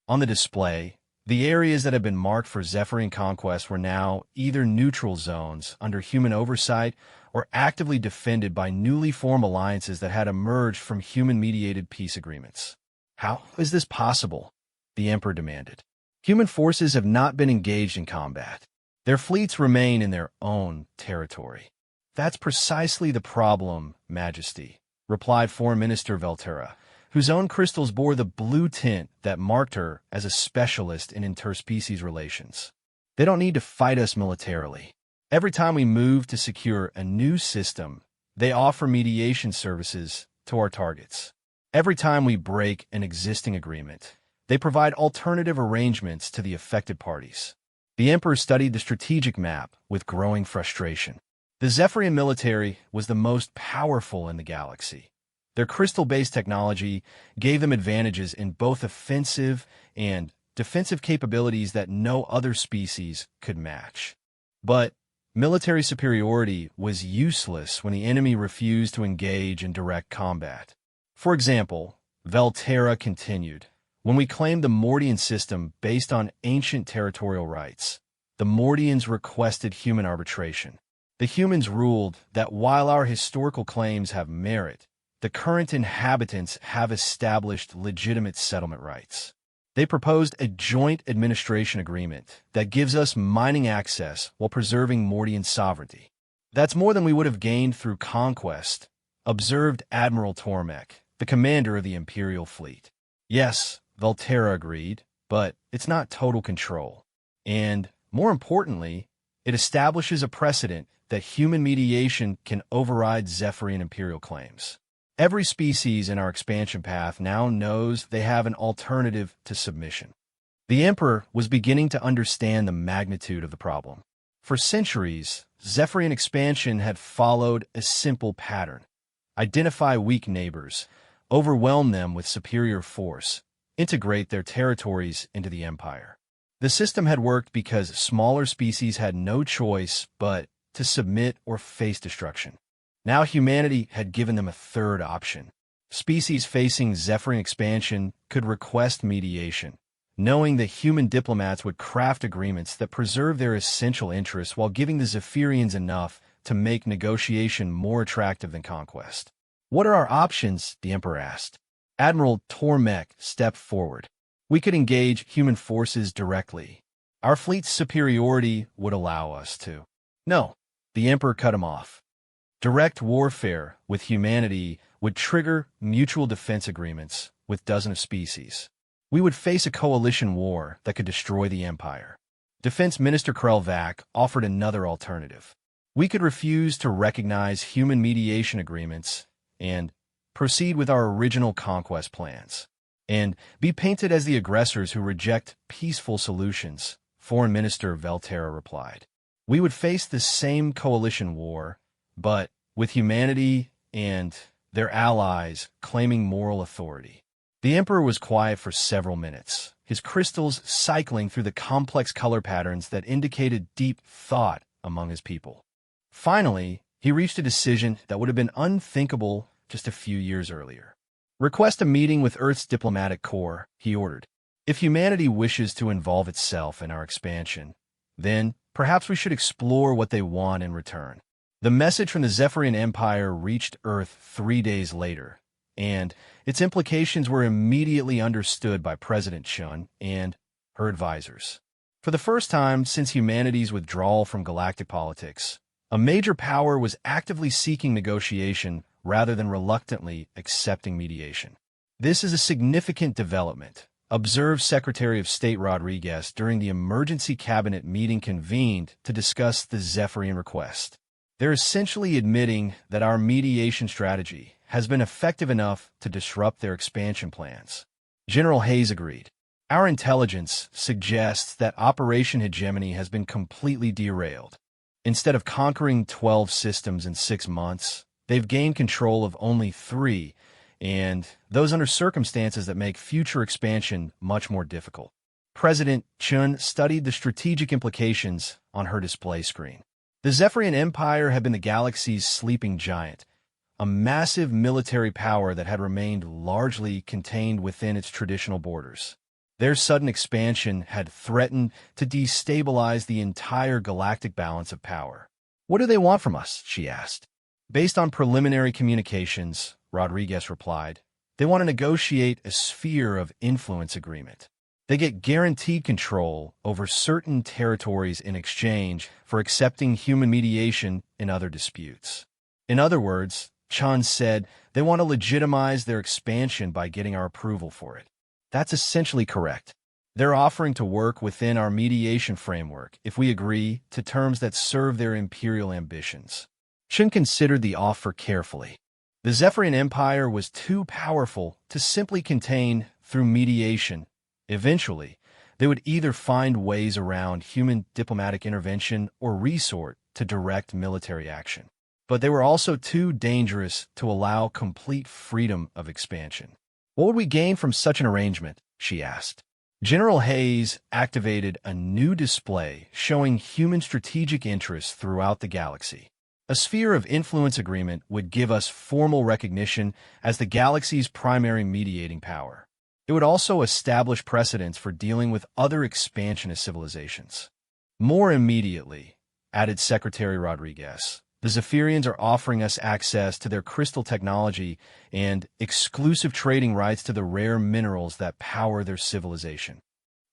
On the display, the areas that had been marked for Zephyrian conquest were now either neutral zones under human oversight or actively defended by newly formed alliances that had emerged from human-mediated peace agreements. "How is this possible?" the Emperor demanded. "Human forces have not been engaged in combat. Their fleets remain in their own territory." "That's precisely the problem, Majesty," replied Foreign Minister Velterra, whose own crystals bore the blue tint that marked her as a specialist in interspecies relations. "They don't need to fight us militarily. Every time we move to secure a new system, they offer mediation services to our targets. Every time we break an existing agreement, they provide alternative arrangements to the affected parties." The Emperor studied the strategic map with growing frustration. The Zephyrian military was the most powerful in the galaxy. Their crystal-based technology gave them advantages in both offensive and defensive capabilities that no other species could match. But military superiority was useless when the enemy refused to engage in direct combat. For example, Velterra continued, "When we claimed the Mordian system based on ancient territorial rights, the Mordians requested human arbitration. The humans ruled that while our historical claims have merit, the current inhabitants have established legitimate settlement rights. They proposed a joint administration agreement that gives us mining access while preserving Mordian sovereignty. That's more than we would have gained through conquest," observed Admiral Tormek, the commander of the Imperial fleet. "Yes," Velterra agreed, "but it's not total control. And, more importantly, it establishes a precedent that human mediation can override Zephyrian imperial claims. Every species in our expansion path now knows they have an alternative to submission." The Emperor was beginning to understand the magnitude of the problem. For centuries, Zephyrian expansion had followed a simple pattern: identify weak neighbors, overwhelm them with superior force, integrate their territories into the empire. The system had worked because smaller species had no choice but to submit or face destruction. Now humanity had given them a third option. Species facing Zephyrian expansion could request mediation, knowing that human diplomats would craft agreements that preserve their essential interests while giving the Zephyrians enough to make negotiation more attractive than conquest. "What are our options?" the Emperor asked. Admiral Tormek stepped forward. "We could engage human forces directly. Our fleet's superiority would allow us to." "No," the Emperor cut him off. "Direct warfare with humanity would trigger mutual defense agreements with dozens of species. We would face a coalition war that could destroy the Empire." Defense Minister Krelvac offered another alternative. "We could refuse to recognize human mediation agreements and proceed with our original conquest plans, and be painted as the aggressors who reject peaceful solutions," Foreign Minister Velterra replied. "We would face the same coalition war, but with humanity and their allies claiming moral authority." The Emperor was quiet for several minutes, his crystals cycling through the complex color patterns that indicated deep thought among his people. Finally, he reached a decision that would have been unthinkable just a few years earlier. "Request a meeting with Earth's diplomatic corps," he ordered. "If humanity wishes to involve itself in our expansion, then perhaps we should explore what they want in return." The message from the Zephyrian Empire reached Earth 3 days later, and its implications were immediately understood by President Chun and her advisors. For the first time since humanity's withdrawal from galactic politics, a major power was actively seeking negotiation rather than reluctantly accepting mediation. "This is a significant development," observed Secretary of State Rodriguez during the emergency cabinet meeting convened to discuss the Zephyrian request. "They're essentially admitting that our mediation strategy has been effective enough to disrupt their expansion plans." General Hayes agreed. "Our intelligence suggests that Operation Hegemony has been completely derailed. Instead of conquering 12 systems in 6 months, they've gained control of only 3, and those under circumstances that make future expansion much more difficult." President Chun studied the strategic implications on her display screen. The Zephyrian Empire had been the galaxy's sleeping giant, a massive military power that had remained largely contained within its traditional borders. Their sudden expansion had threatened to destabilize the entire galactic balance of power. "What do they want from us?" she asked. "Based on preliminary communications," Rodriguez replied, "they want to negotiate a sphere of influence agreement. They get guaranteed control over certain territories in exchange for accepting human mediation in other disputes." In other words, Chan said, they want to legitimize their expansion by getting our approval for it. That's essentially correct. They're offering to work within our mediation framework if we agree to terms that serve their imperial ambitions. Chen considered the offer carefully. The Zephyrian Empire was too powerful to simply contain through mediation. Eventually, they would either find ways around human diplomatic intervention or resort to direct military action. But they were also too dangerous to allow complete freedom of expansion. "What would we gain from such an arrangement?" she asked. General Hayes activated a new display showing human strategic interests throughout the galaxy. "A sphere of influence agreement would give us formal recognition as the galaxy's primary mediating power. It would also establish precedents for dealing with other expansionist civilizations." "More immediately," added Secretary Rodriguez, "the Zephyrians are offering us access to their crystal technology and exclusive trading rights to the rare minerals that power their civilization."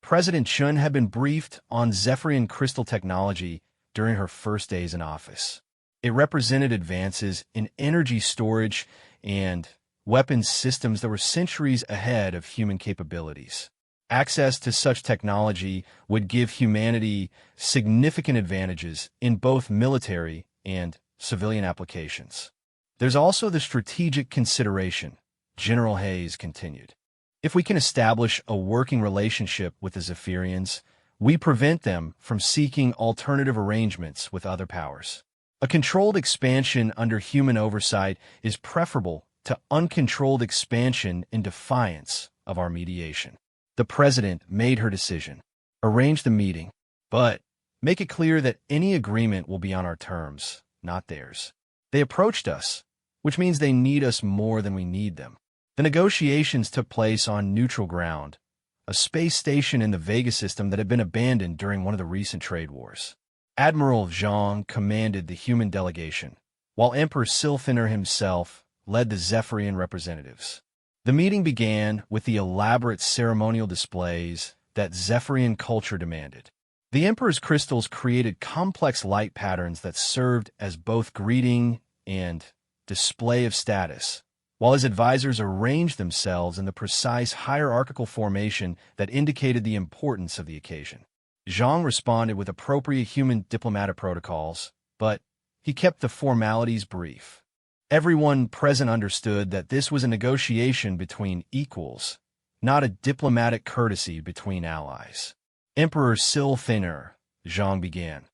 President Chun had been briefed on Zephyrian crystal technology during her first days in office. It represented advances in energy storage and weapons systems that were centuries ahead of human capabilities. Access to such technology would give humanity significant advantages in both military and civilian applications. "There's also the strategic consideration," General Hayes continued. "If we can establish a working relationship with the Zephyrians, we prevent them from seeking alternative arrangements with other powers. A controlled expansion under human oversight is preferable to uncontrolled expansion in defiance of our mediation." The president made her decision. "Arrange the meeting, but make it clear that any agreement will be on our terms, not theirs. They approached us, which means they need us more than we need them." The negotiations took place on neutral ground, a space station in the Vega system that had been abandoned during one of the recent trade wars. Admiral Zhang commanded the human delegation, while Emperor Silfiner himself led the Zephyrian representatives. The meeting began with the elaborate ceremonial displays that Zephyrian culture demanded. The Emperor's crystals created complex light patterns that served as both greeting and display of status, while his advisors arranged themselves in the precise hierarchical formation that indicated the importance of the occasion. Zhang responded with appropriate human diplomatic protocols, but he kept the formalities brief. Everyone present understood that this was a negotiation between equals, not a diplomatic courtesy between allies. Emperor Silthaner, Zhang began,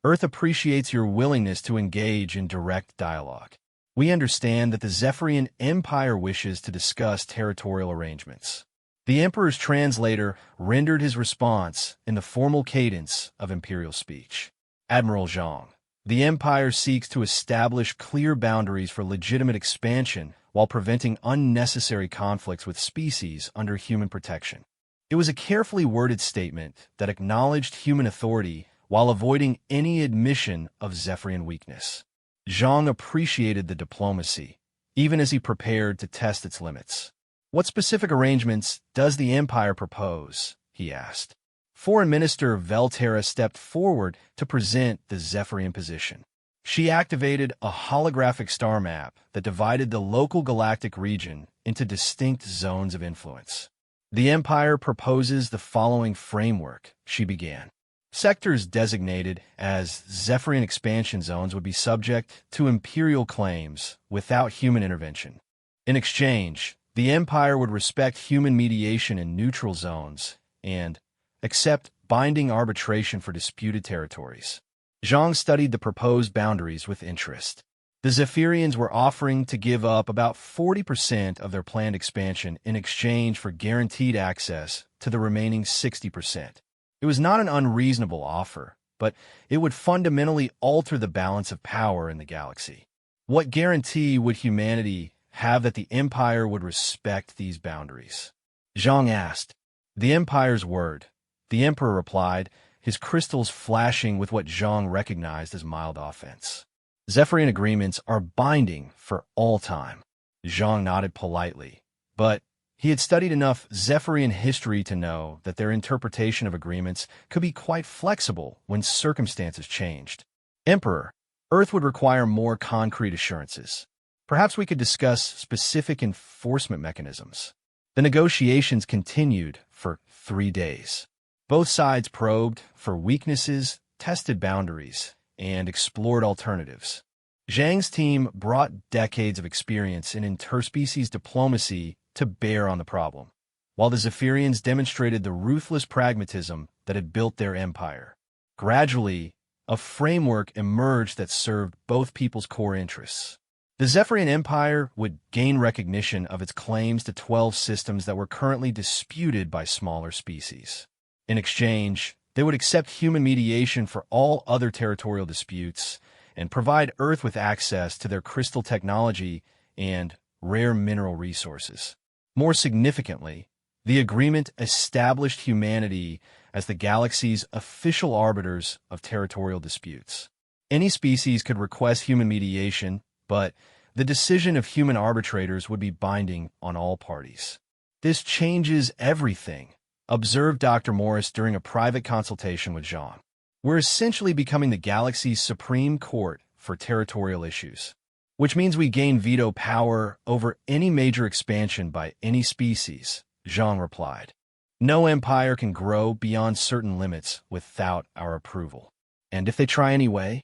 Earth appreciates your willingness to engage in direct dialogue. We understand that the Zephyrian Empire wishes to discuss territorial arrangements. The Emperor's translator rendered his response in the formal cadence of imperial speech. Admiral Zhang, the Empire seeks to establish clear boundaries for legitimate expansion while preventing unnecessary conflicts with species under human protection. It was a carefully worded statement that acknowledged human authority while avoiding any admission of Zephyrian weakness. Zhang appreciated the diplomacy, even as he prepared to test its limits. What specific arrangements does the Empire propose? He asked. Foreign Minister Velterra stepped forward to present the Zephyrian position. She activated a holographic star map that divided the local galactic region into distinct zones of influence. The Empire proposes the following framework, she began. Sectors designated as Zephyrian expansion zones would be subject to imperial claims without human intervention. In exchange, the Empire would respect human mediation in neutral zones and accept binding arbitration for disputed territories. Zhang studied the proposed boundaries with interest. The Zephyrians were offering to give up about 40% of their planned expansion in exchange for guaranteed access to the remaining 60%. It was not an unreasonable offer, but it would fundamentally alter the balance of power in the galaxy. What guarantee would humanity have that the Empire would respect these boundaries? Zhang asked. The Empire's word, the Emperor replied, his crystals flashing with what Zhang recognized as mild offense. Zephyrian agreements are binding for all time. Zhang nodded politely, but he had studied enough Zephyrian history to know that their interpretation of agreements could be quite flexible when circumstances changed. Emperor, Earth would require more concrete assurances. Perhaps we could discuss specific enforcement mechanisms. The negotiations continued for 3 days. Both sides probed for weaknesses, tested boundaries, and explored alternatives. Zhang's team brought decades of experience in interspecies diplomacy to bear on the problem, while the Zephyrians demonstrated the ruthless pragmatism that had built their empire. Gradually, a framework emerged that served both people's core interests. The Zephyrian Empire would gain recognition of its claims to 12 systems that were currently disputed by smaller species. In exchange, they would accept human mediation for all other territorial disputes and provide Earth with access to their crystal technology and rare mineral resources. More significantly, the agreement established humanity as the galaxy's official arbiters of territorial disputes. Any species could request human mediation, but the decision of human arbitrators would be binding on all parties. This changes everything, observed Dr. Morris during a private consultation with Zhang. We're essentially becoming the galaxy's supreme court for territorial issues, which means we gain veto power over any major expansion by any species, Zhang replied. No empire can grow beyond certain limits without our approval. And if they try anyway,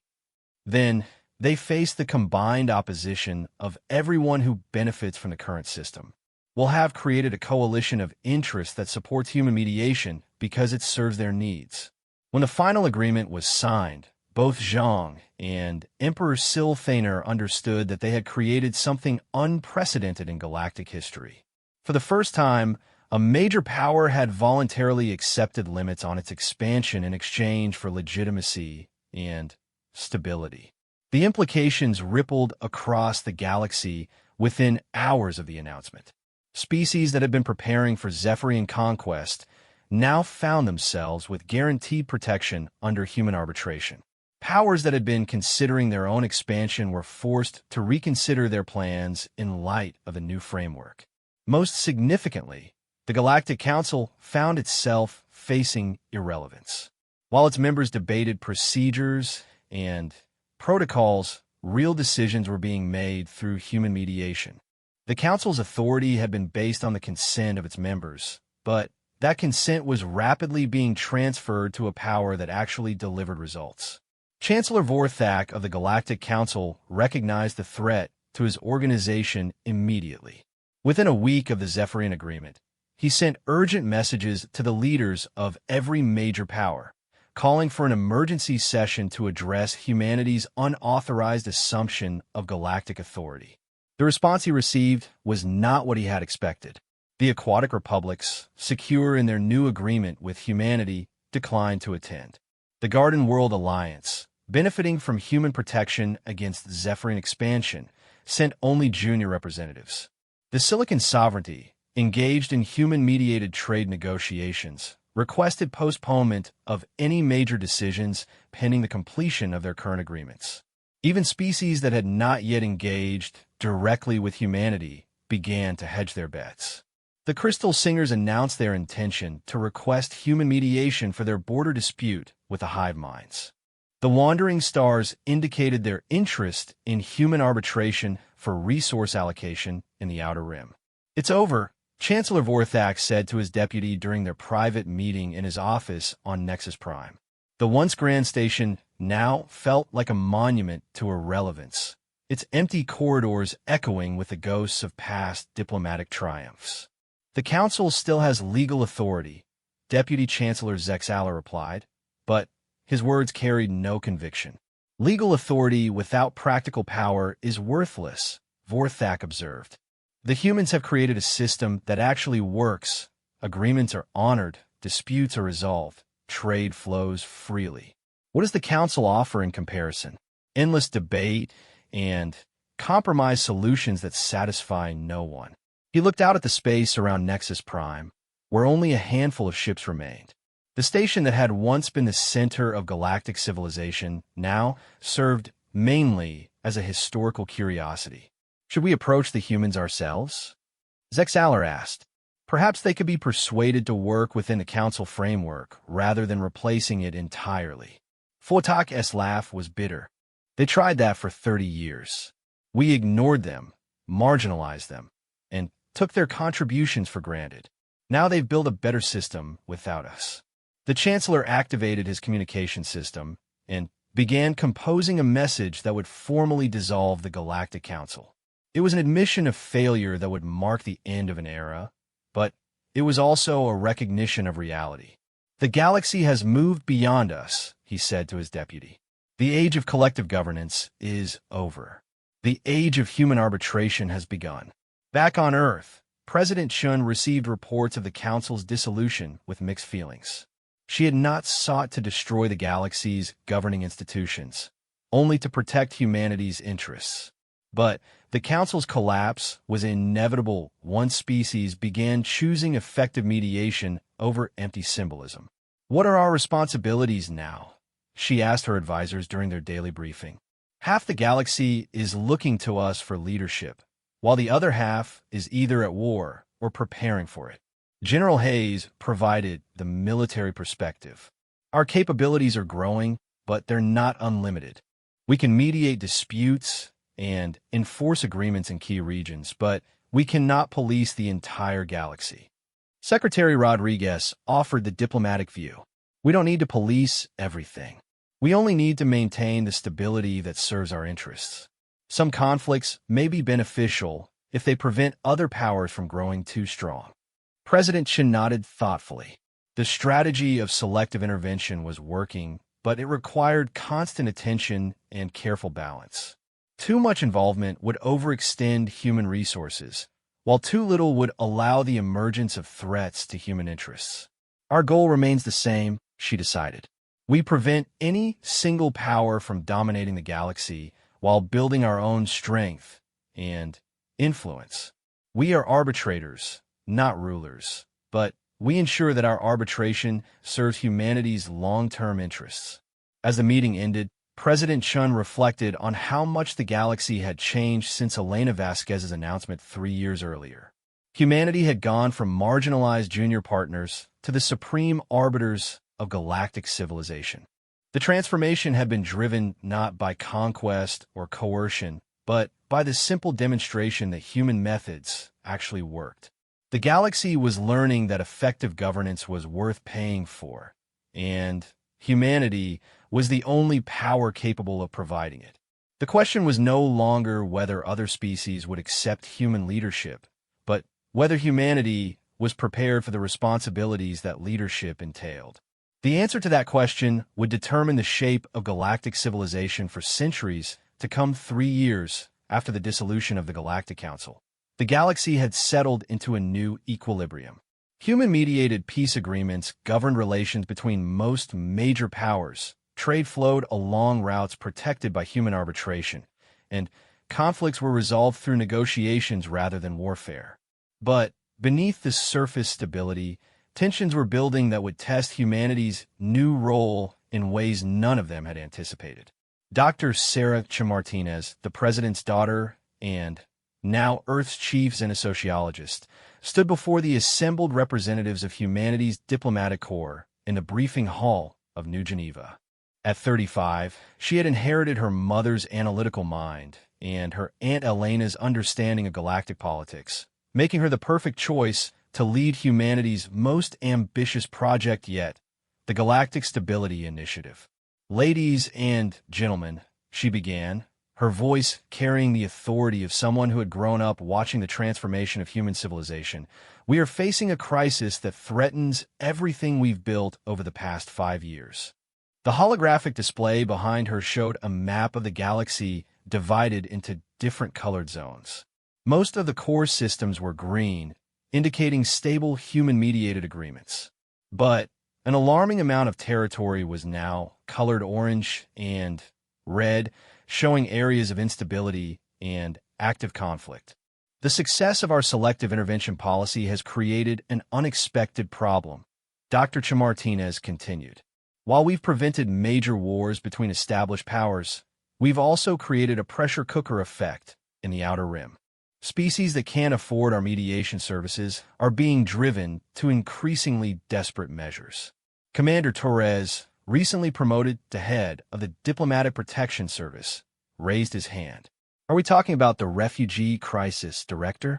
then they face the combined opposition of everyone who benefits from the current system. We'll have created a coalition of interests that supports human mediation because it serves their needs. When the final agreement was signed, both Zhang and Emperor Silthaner understood that they had created something unprecedented in galactic history. For the first time, a major power had voluntarily accepted limits on its expansion in exchange for legitimacy and stability. The implications rippled across the galaxy within hours of the announcement. Species that had been preparing for Zephyrian conquest now found themselves with guaranteed protection under human arbitration. Powers that had been considering their own expansion were forced to reconsider their plans in light of the new framework. Most significantly, the Galactic Council found itself facing irrelevance. While its members debated procedures and protocols, real decisions were being made through human mediation. The Council's authority had been based on the consent of its members, but that consent was rapidly being transferred to a power that actually delivered results. Chancellor Vorthak of the Galactic Council recognized the threat to his organization immediately. Within a week of the Zephyrian Agreement, he sent urgent messages to the leaders of every major power, calling for an emergency session to address humanity's unauthorized assumption of galactic authority. The response he received was not what he had expected. The aquatic republics, secure in their new agreement with humanity, declined to attend. The Garden World Alliance, benefiting from human protection against Zephyrian expansion, sent only junior representatives. The Silicon Sovereignty, engaged in human-mediated trade negotiations, requested postponement of any major decisions pending the completion of their current agreements. Even species that had not yet engaged directly with humanity began to hedge their bets. The Crystal Singers announced their intention to request human mediation for their border dispute with the hive minds. The Wandering Stars indicated their interest in human arbitration for resource allocation in the Outer Rim. "It's over," Chancellor Vorthak said to his deputy during their private meeting in his office on Nexus Prime. The once grand station now felt like a monument to irrelevance, its empty corridors echoing with the ghosts of past diplomatic triumphs. "The Council still has legal authority," Deputy Chancellor Zexaler replied, but his words carried no conviction. "Legal authority without practical power is worthless," Vorthak observed. "The humans have created a system that actually works. Agreements are honored, disputes are resolved, trade flows freely. What does the Council offer in comparison? Endless debate and compromise solutions that satisfy no one." He looked out at the space around Nexus Prime, where only a handful of ships remained. The station that had once been the center of galactic civilization now served mainly as a historical curiosity. "Should we approach the humans ourselves?" Zexaler asked. Perhaps they could be persuaded to work within the Council framework rather than replacing it entirely. Vorthak's laugh was bitter. "They tried that for 30 years. We ignored them, marginalized them, and took their contributions for granted. Now they've built a better system without us." The Chancellor activated his communication system and began composing a message that would formally dissolve the Galactic Council. It was an admission of failure that would mark the end of an era, but it was also a recognition of reality. "The galaxy has moved beyond us," he said to his deputy. "The age of collective governance is over. The age of human arbitration has begun." Back on Earth, President Chun received reports of the Council's dissolution with mixed feelings. She had not sought to destroy the galaxy's governing institutions, only to protect humanity's interests. But the Council's collapse was inevitable once species began choosing effective mediation over empty symbolism. "What are our responsibilities now?" she asked her advisors during their daily briefing. "Half the galaxy is looking to us for leadership, while the other half is either at war or preparing for it." General Hayes provided the military perspective. "Our capabilities are growing, but they're not unlimited. We can mediate disputes and enforce agreements in key regions, but we cannot police the entire galaxy." Secretary Rodriguez offered the diplomatic view. "We don't need to police everything. We only need to maintain the stability that serves our interests. Some conflicts may be beneficial if they prevent other powers from growing too strong." President Chin nodded thoughtfully. The strategy of selective intervention was working, but it required constant attention and careful balance. Too much involvement would overextend human resources, while too little would allow the emergence of threats to human interests. "Our goal remains the same," she decided. "We prevent any single power from dominating the galaxy while building our own strength and influence. We are arbitrators, not rulers, but we ensure that our arbitration serves humanity's long-term interests." As the meeting ended, President Chun reflected on how much the galaxy had changed since Elena Vasquez's announcement 3 years earlier. Humanity had gone from marginalized junior partners to the supreme arbiters of galactic civilization. The transformation had been driven not by conquest or coercion, but by the simple demonstration that human methods actually worked. The galaxy was learning that effective governance was worth paying for, and humanity was the only power capable of providing it. The question was no longer whether other species would accept human leadership, but whether humanity was prepared for the responsibilities that leadership entailed. The answer to that question would determine the shape of galactic civilization for centuries to come. 3 years after the dissolution of the Galactic Council, the galaxy had settled into a new equilibrium. Human-mediated peace agreements governed relations between most major powers. Trade flowed along routes protected by human arbitration, and conflicts were resolved through negotiations rather than warfare. But beneath the surface stability, tensions were building that would test humanity's new role in ways none of them had anticipated. Dr. Sarah Chamartinez, the president's daughter and now Earth's chief xenosociologist, stood before the assembled representatives of humanity's diplomatic corps in the briefing hall of New Geneva. At 35, she had inherited her mother's analytical mind and her Aunt Elena's understanding of galactic politics, making her the perfect choice to lead humanity's most ambitious project yet, the Galactic Stability Initiative. "Ladies and gentlemen," she began, her voice carrying the authority of someone who had grown up watching the transformation of human civilization, "we are facing a crisis that threatens everything we've built over the past 5 years." The holographic display behind her showed a map of the galaxy divided into different colored zones. Most of the core systems were green, indicating stable human-mediated agreements. But an alarming amount of territory was now colored orange and red, showing areas of instability and active conflict. The success of our selective intervention policy has created an unexpected problem, Dr. Chamartinez continued. While we've prevented major wars between established powers, we've also created a pressure cooker effect in the Outer Rim. Species that can't afford our mediation services are being driven to increasingly desperate measures. Commander Torres, recently promoted to head of the Diplomatic Protection Service, raised his hand. "Are we talking about the Refugee Crisis Director?"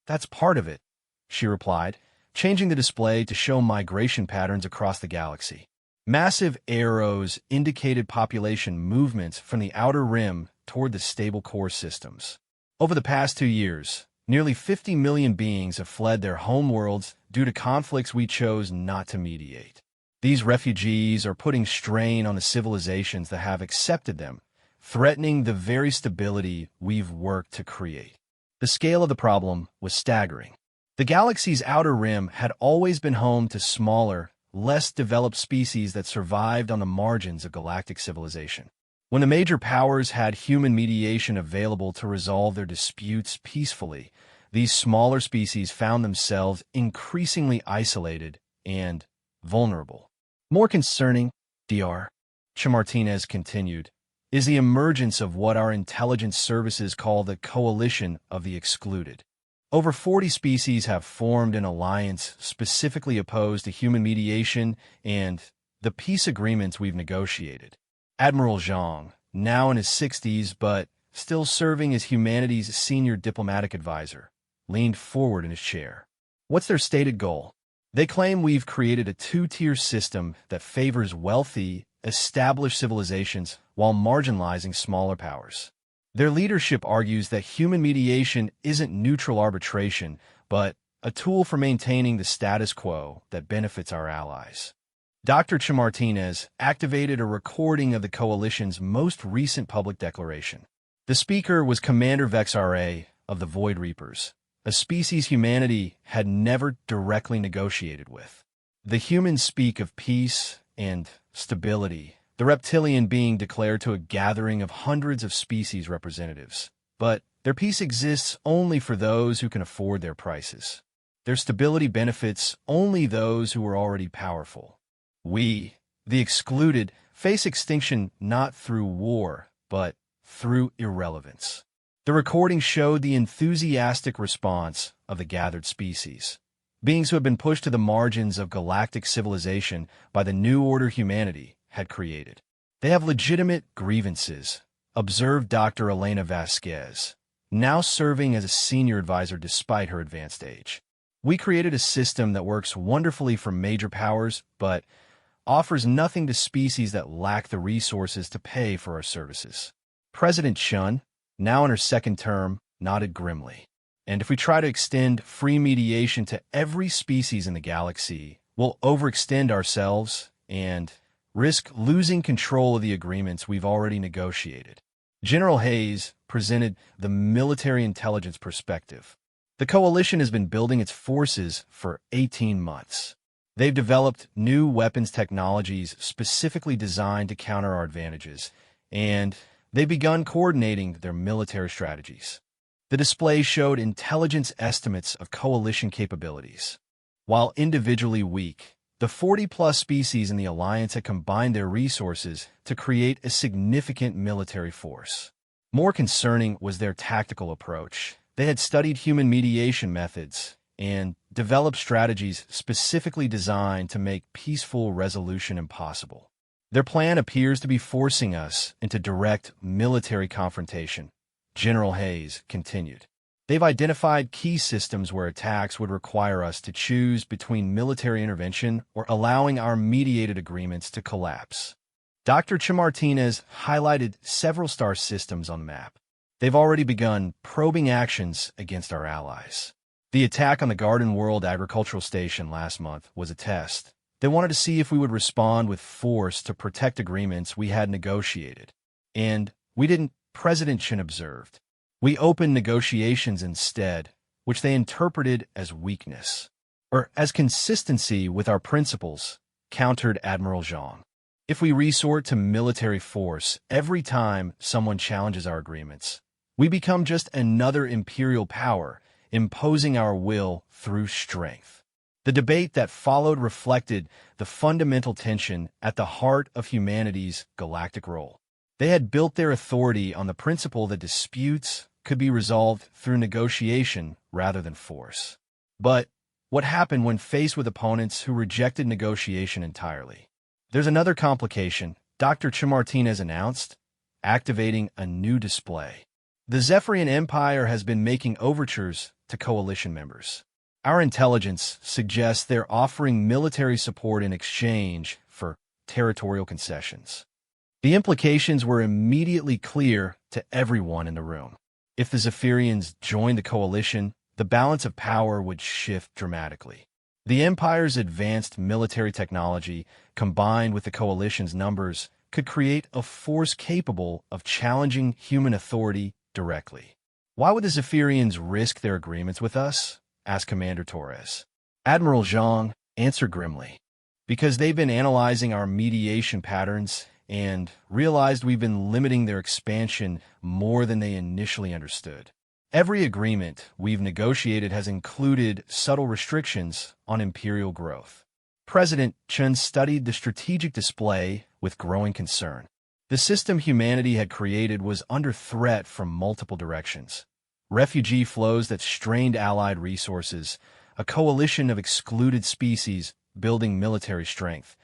"That's part of it," she replied, changing the display to show migration patterns across the galaxy. Massive arrows indicated population movements from the Outer Rim toward the stable core systems. Over the past 2 years, nearly 50 million beings have fled their homeworlds due to conflicts we chose not to mediate. These refugees are putting strain on the civilizations that have accepted them, threatening the very stability we've worked to create. The scale of the problem was staggering. The galaxy's outer rim had always been home to smaller, less developed species that survived on the margins of galactic civilization. When the major powers had human mediation available to resolve their disputes peacefully, these smaller species found themselves increasingly isolated and vulnerable. More concerning, Dr. Chamartinez continued, is the emergence of what our intelligence services call the Coalition of the Excluded. Over 40 species have formed an alliance specifically opposed to human mediation and the peace agreements we've negotiated. Admiral Zhang, now in his 60s but still serving as humanity's senior diplomatic advisor, leaned forward in his chair. What's their stated goal? They claim we've created a two-tier system that favors wealthy, established civilizations while marginalizing smaller powers. Their leadership argues that human mediation isn't neutral arbitration, but a tool for maintaining the status quo that benefits our allies. Dr. Chamartinez activated a recording of the coalition's most recent public declaration. The speaker was Commander Vexare of the Void Reapers, a species humanity had never directly negotiated with. The humans speak of peace and stability, the reptilian being declared to a gathering of hundreds of species representatives. But their peace exists only for those who can afford their prices. Their stability benefits only those who are already powerful. We, The excluded face extinction not through war, but through irrelevance. The recording showed the enthusiastic response of the gathered species, beings who had been pushed to the margins of galactic civilization by the new order humanity had created. They have legitimate grievances, observed Dr. Elena Vasquez, now serving as a senior advisor despite her advanced age. We created a system that works wonderfully for major powers, but offers nothing to species that lack the resources to pay for our services. President Chun, now in her second term, nodded grimly. And if we try to extend free mediation to every species in the galaxy, we'll overextend ourselves and risk losing control of the agreements we've already negotiated. General Hayes presented the military intelligence perspective. The coalition has been building its forces for 18 months. They've developed new weapons technologies specifically designed to counter our advantages, and they've begun coordinating their military strategies. The display showed intelligence estimates of coalition capabilities. While individually weak, the 40-plus species in the alliance had combined their resources to create a significant military force. More concerning was their tactical approach. They had studied human mediation methods and developed strategies specifically designed to make peaceful resolution impossible. Their plan appears to be forcing us into direct military confrontation, General Hayes continued. They've identified key systems where attacks would require us to choose between military intervention or allowing our mediated agreements to collapse. Dr. Chamartinez highlighted several star systems on the map. They've already begun probing actions against our allies. The attack on the Garden World Agricultural Station last month was a test. They wanted to see if we would respond with force to protect agreements we had negotiated. And we didn't, President Chin observed. We opened negotiations instead, which they interpreted as weakness, or as consistency with our principles, countered Admiral Zhang. If we resort to military force every time someone challenges our agreements, we become just another imperial power, imposing our will through strength. The debate that followed reflected the fundamental tension at the heart of humanity's galactic role. They had built their authority on the principle that disputes could be resolved through negotiation rather than force. But what happened when faced with opponents who rejected negotiation entirely? There's another complication, Dr. Chamartinez announced, activating a new display. The Zephyrian Empire has been making overtures to coalition members. Our intelligence suggests they're offering military support in exchange for territorial concessions. The implications were immediately clear to everyone in the room. If the Zephyrians joined the coalition, the balance of power would shift dramatically. The Empire's advanced military technology, combined with the coalition's numbers, could create a force capable of challenging human authority directly. Why would the Zephyrians risk their agreements with us? Asked Commander Torres. Admiral Zhang answered grimly. Because they've been analyzing our mediation patterns and realized we've been limiting their expansion more than they initially understood. Every agreement we've negotiated has included subtle restrictions on imperial growth. President Chen studied the strategic display with growing concern. The system humanity had created was under threat from multiple directions. Refugee flows that strained allied resources, a coalition of excluded species building military strength,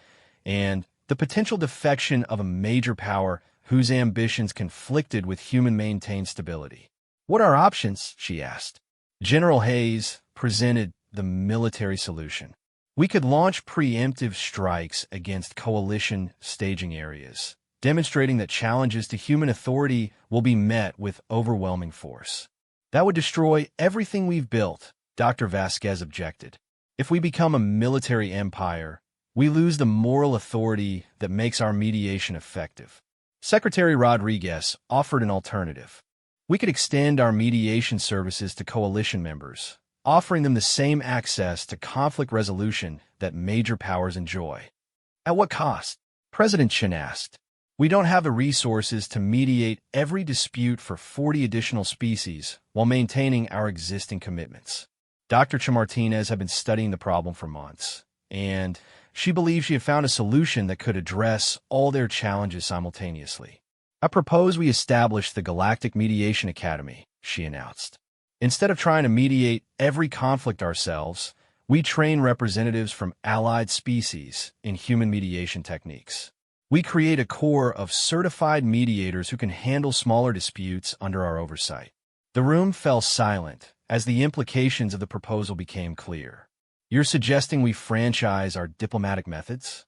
and the potential defection of a major power whose ambitions conflicted with human-maintained stability. What are options? She asked. General Hayes presented the military solution. We could launch preemptive strikes against coalition staging areas, demonstrating that challenges to human authority will be met with overwhelming force. That would destroy everything we've built, Dr. Vasquez objected. If we become a military empire, we lose the moral authority that makes our mediation effective. Secretary Rodriguez offered an alternative. We could extend our mediation services to coalition members, offering them the same access to conflict resolution that major powers enjoy. At what cost? President Chen asked. We don't have the resources to mediate every dispute for 40 additional species while maintaining our existing commitments. Dr. Chamartinez had been studying the problem for months, and She believed she had found a solution that could address all their challenges simultaneously. "I propose we establish the Galactic Mediation Academy," she announced. "Instead of trying to mediate every conflict ourselves, we train representatives from allied species in human mediation techniques. We create a core of certified mediators who can handle smaller disputes under our oversight." The room fell silent as the implications of the proposal became clear. "You're suggesting we franchise our diplomatic methods?"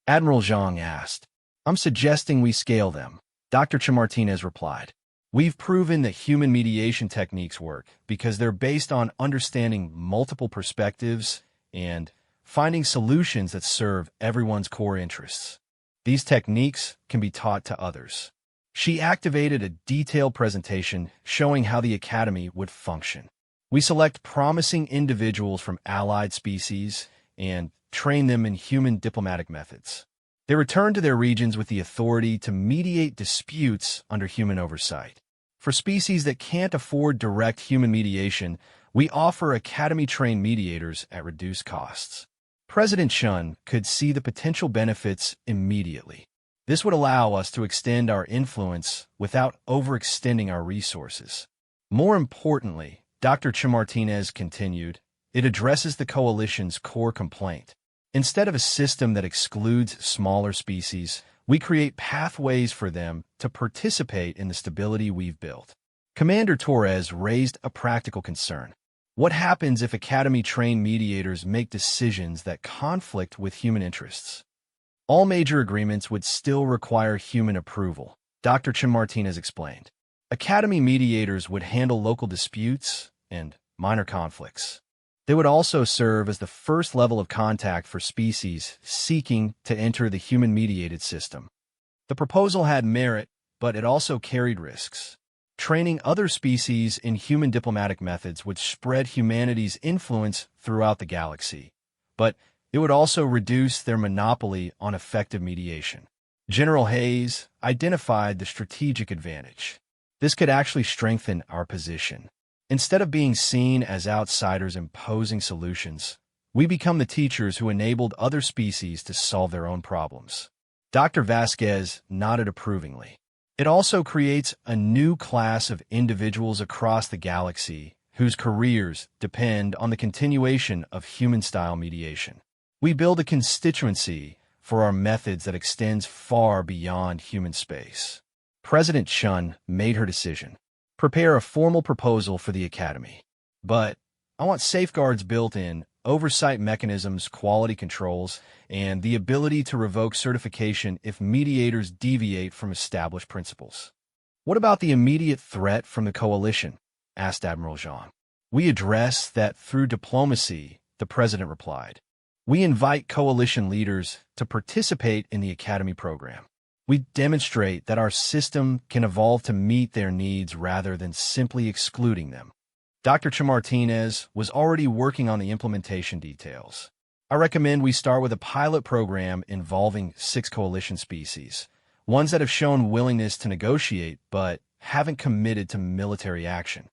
Admiral Zhang asked. "I'm suggesting we scale them," Dr. Chamartinez replied. "We've proven that human mediation techniques work because they're based on understanding multiple perspectives and finding solutions that serve everyone's core interests. These techniques can be taught to others." She activated a detailed presentation showing how the Academy would function. "We select promising individuals from allied species and train them in human diplomatic methods. They return to their regions with the authority to mediate disputes under human oversight. For species that can't afford direct human mediation, we offer Academy-trained mediators at reduced costs." President Chun could see the potential benefits immediately. This would allow us to extend our influence without overextending our resources. More importantly, Dr. Chamartinez continued, it addresses the coalition's core complaint. Instead of a system that excludes smaller species, we create pathways for them to participate in the stability we've built. Commander Torres raised a practical concern. What happens if Academy-trained mediators make decisions that conflict with human interests? All major agreements would still require human approval, Dr. Chamartinez explained. Academy mediators would handle local disputes and minor conflicts. They would also serve as the first level of contact for species seeking to enter the human-mediated system. The proposal had merit, but it also carried risks. Training other species in human diplomatic methods would spread humanity's influence throughout the galaxy, but it would also reduce their monopoly on effective mediation. General Hayes identified the strategic advantage. This could actually strengthen our position. Instead of being seen as outsiders imposing solutions, we become the teachers who enabled other species to solve their own problems. Dr. Vasquez nodded approvingly. It also creates a new class of individuals across the galaxy whose careers depend on the continuation of human-style mediation. We build a constituency for our methods that extends far beyond human space. President Chun made her decision. Prepare a formal proposal for the Academy. But I want safeguards built in, oversight mechanisms, quality controls, and the ability to revoke certification if mediators deviate from established principles. "What about the immediate threat from the coalition?" asked Admiral Zhang. "We address that through diplomacy," the president replied. "We invite coalition leaders to participate in the Academy program. We demonstrate that our system can evolve to meet their needs rather than simply excluding them." Dr. Chamartinez was already working on the implementation details. "I recommend we start with a pilot program involving 6 coalition species, ones that have shown willingness to negotiate but haven't committed to military action."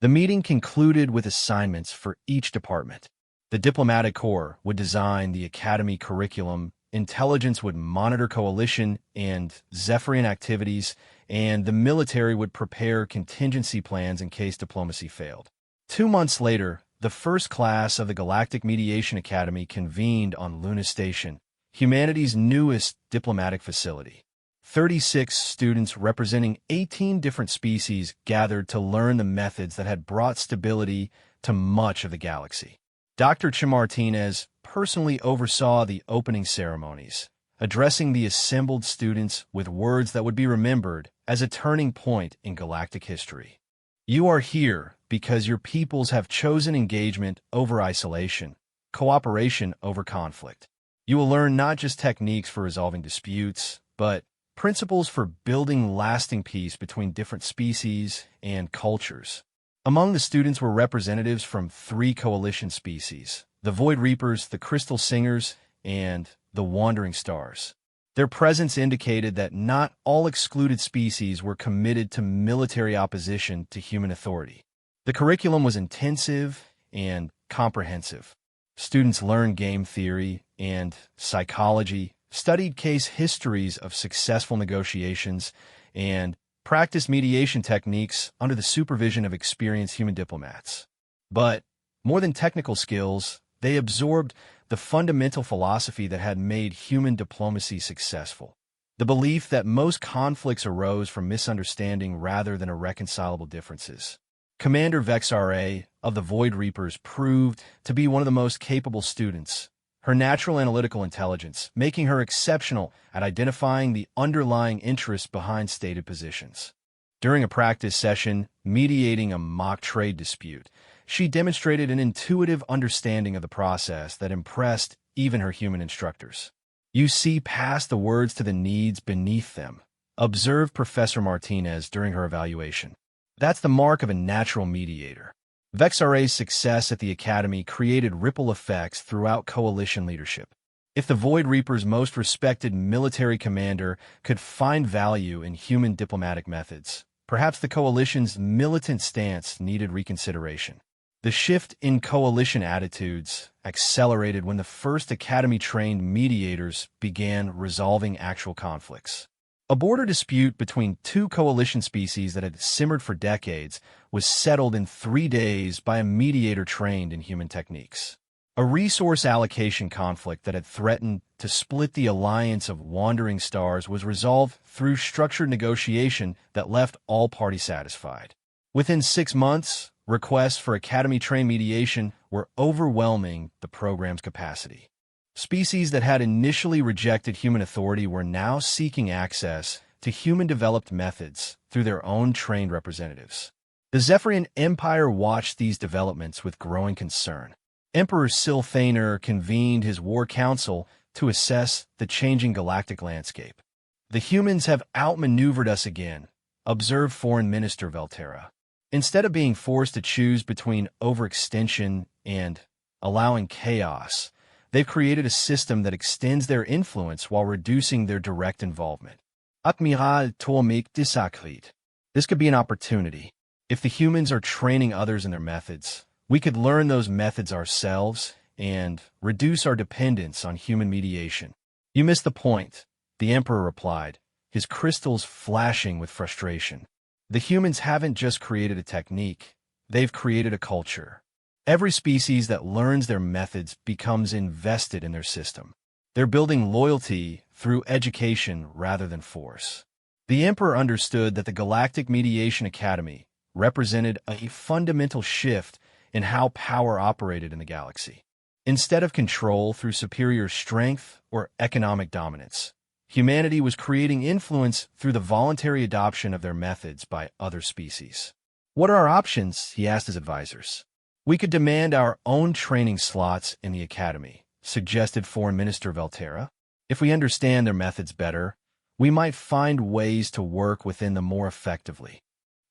The meeting concluded with assignments for each department. The Diplomatic Corps would design the Academy curriculum, Intelligence would monitor coalition and Zephyrian activities, and the military would prepare contingency plans in case diplomacy failed. 2 months later, the first class of the Galactic Mediation Academy convened on Luna Station, humanity's newest diplomatic facility. 36 students representing 18 different species gathered to learn the methods that had brought stability to much of the galaxy. Dr. Chamartinez personally oversaw the opening ceremonies, addressing the assembled students with words that would be remembered as a turning point in galactic history. "You are here because your peoples have chosen engagement over isolation, cooperation over conflict. You will learn not just techniques for resolving disputes, but principles for building lasting peace between different species and cultures." Among the students were representatives from 3 coalition species: the Void Reapers, the Crystal Singers, and the Wandering Stars. Their presence indicated that not all excluded species were committed to military opposition to human authority. The curriculum was intensive and comprehensive. Students learned game theory and psychology, studied case histories of successful negotiations, and practiced mediation techniques under the supervision of experienced human diplomats. But more than technical skills, they absorbed the fundamental philosophy that had made human diplomacy successful. The belief that most conflicts arose from misunderstanding rather than irreconcilable differences. Commander Vexare of the Void Reapers proved to be one of the most capable students, her natural analytical intelligence making her exceptional at identifying the underlying interests behind stated positions. During a practice session mediating a mock trade dispute, she demonstrated an intuitive understanding of the process that impressed even her human instructors. "You see past the words to the needs beneath them," observed Professor Martinez during her evaluation. "That's the mark of a natural mediator." Vexare's success at the Academy created ripple effects throughout coalition leadership. If the Void Reaper's most respected military commander could find value in human diplomatic methods, perhaps the coalition's militant stance needed reconsideration. The shift in coalition attitudes accelerated when the first Academy-trained mediators began resolving actual conflicts. A border dispute between two coalition species that had simmered for decades was settled in 3 days by a mediator trained in human techniques. A resource allocation conflict that had threatened to split the alliance of wandering stars was resolved through structured negotiation that left all parties satisfied. Within 6 months, requests for Academy-trained mediation were overwhelming the program's capacity. Species that had initially rejected human authority were now seeking access to human-developed methods through their own trained representatives. The Zephyrian Empire watched these developments with growing concern. Emperor Silthaner convened his war council to assess the changing galactic landscape. "The humans have outmaneuvered us again," observed Foreign Minister Velterra. "Instead of being forced to choose between overextension and allowing chaos, they've created a system that extends their influence while reducing their direct involvement." Admiral Tormik disagreed. "This could be an opportunity. If the humans are training others in their methods, we could learn those methods ourselves and reduce our dependence on human mediation." "You missed the point," the Emperor replied, his crystals flashing with frustration. "The humans haven't just created a technique, they've created a culture. Every species that learns their methods becomes invested in their system. They're building loyalty through education rather than force." The Emperor understood that the Galactic Mediation Academy represented a fundamental shift in how power operated in the galaxy. Instead of control through superior strength or economic dominance, humanity was creating influence through the voluntary adoption of their methods by other species. "What are our options?" he asked his advisors. "We could demand our own training slots in the Academy," suggested Foreign Minister Velterra. "If we understand their methods better, we might find ways to work within them more effectively.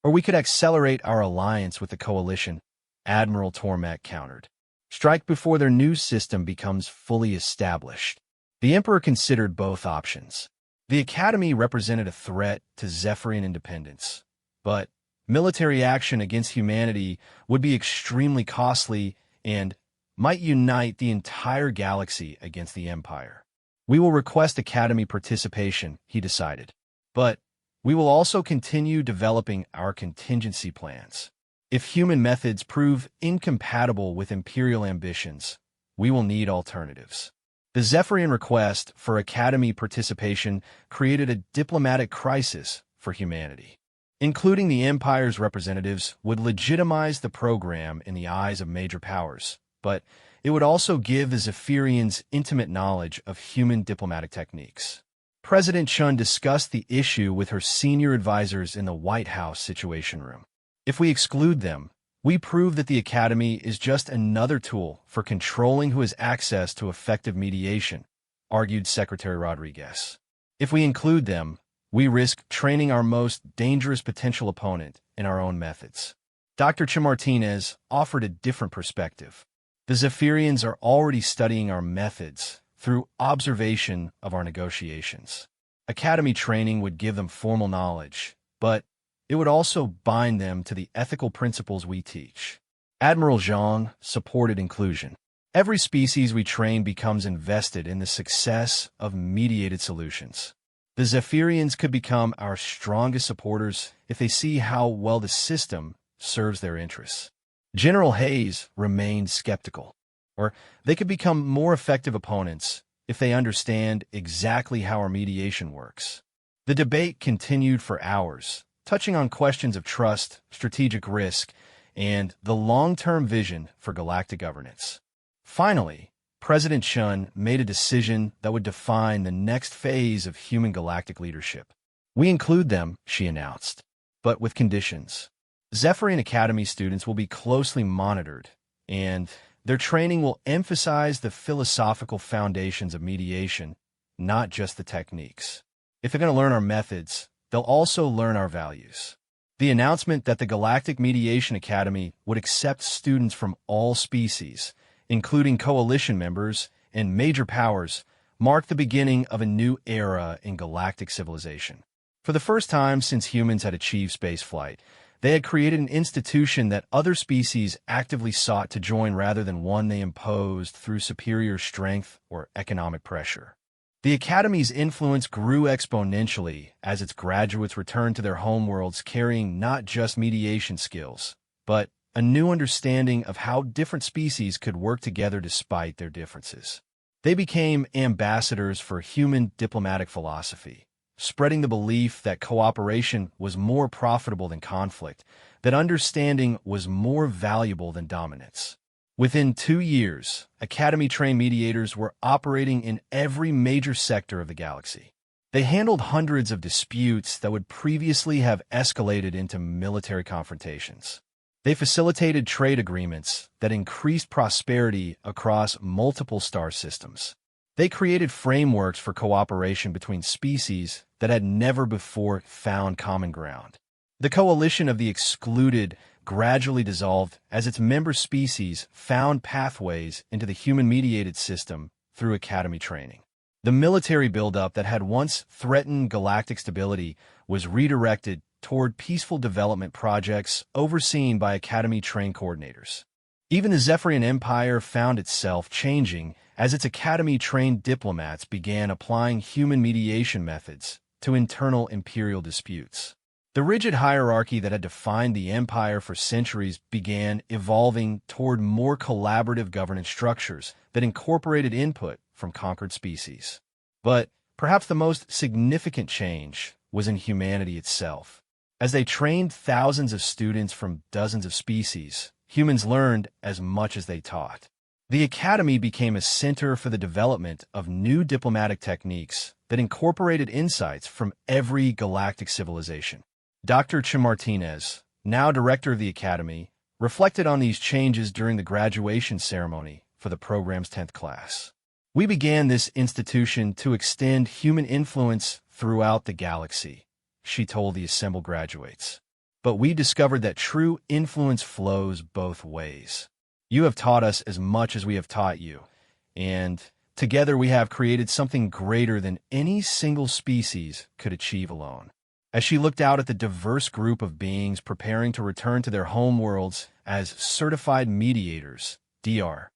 Or we could accelerate our alliance with the coalition," Admiral Tormek countered. "Strike before their new system becomes fully established." The Emperor considered both options. The Academy represented a threat to Zephyrian independence, but military action against humanity would be extremely costly and might unite the entire galaxy against the Empire. "We will request Academy participation," he decided, "but we will also continue developing our contingency plans. If human methods prove incompatible with Imperial ambitions, we will need alternatives." The Zephyrian request for Academy participation created a diplomatic crisis for humanity. Including the Empire's representatives would legitimize the program in the eyes of major powers, but it would also give the Zephyrians intimate knowledge of human diplomatic techniques. President Chun discussed the issue with her senior advisors in the White House Situation Room. "If we exclude them, we prove that the Academy is just another tool for controlling who has access to effective mediation," argued Secretary Rodriguez. "If we include them, we risk training our most dangerous potential opponent in our own methods." Dr. Chamartinez offered a different perspective. "The Zephyrians are already studying our methods through observation of our negotiations. Academy training would give them formal knowledge, but it would also bind them to the ethical principles we teach." Admiral Zhang supported inclusion. Every species we train becomes invested in the success of mediated solutions. The Zephyrians could become our strongest supporters if they see how well the system serves their interests. General Hayes remained skeptical, or they could become more effective opponents if they understand exactly how our mediation works. The debate continued for hours, touching on questions of trust, strategic risk, and the long-term vision for galactic governance. Finally, President Chun made a decision that would define the next phase of human galactic leadership. We include them, she announced, but with conditions. Zephyrian Academy students will be closely monitored, and their training will emphasize the philosophical foundations of mediation, not just the techniques. If they're going to learn our methods, they'll also learn our values. The announcement that the Galactic Mediation Academy would accept students from all species, including coalition members and major powers, marked the beginning of a new era in galactic civilization. For the first time since humans had achieved spaceflight, they had created an institution that other species actively sought to join rather than one they imposed through superior strength or economic pressure. The Academy's influence grew exponentially as its graduates returned to their homeworlds carrying not just mediation skills, but a new understanding of how different species could work together despite their differences. They became ambassadors for human diplomatic philosophy, spreading the belief that cooperation was more profitable than conflict, that understanding was more valuable than dominance. Within 2 years, Academy-trained mediators were operating in every major sector of the galaxy. They handled hundreds of disputes that would previously have escalated into military confrontations. They facilitated trade agreements that increased prosperity across multiple star systems. They created frameworks for cooperation between species that had never before found common ground. The coalition of the excluded gradually dissolved as its member species found pathways into the human-mediated system through Academy training. The military buildup that had once threatened galactic stability was redirected toward peaceful development projects overseen by Academy-trained coordinators. Even the Zephyrian Empire found itself changing as its Academy-trained diplomats began applying human mediation methods to internal imperial disputes. The rigid hierarchy that had defined the empire for centuries began evolving toward more collaborative governance structures that incorporated input from conquered species. But perhaps the most significant change was in humanity itself. As they trained thousands of students from dozens of species, humans learned as much as they taught. The Academy became a center for the development of new diplomatic techniques that incorporated insights from every galactic civilization. Dr. Martinez, now director of the Academy, reflected on these changes during the graduation ceremony for the program's 10th class. We began this institution to extend human influence throughout the galaxy, she told the assembled graduates. But we discovered that true influence flows both ways. You have taught us as much as we have taught you, and together we have created something greater than any single species could achieve alone. As she looked out at the diverse group of beings preparing to return to their homeworlds as certified mediators, DR,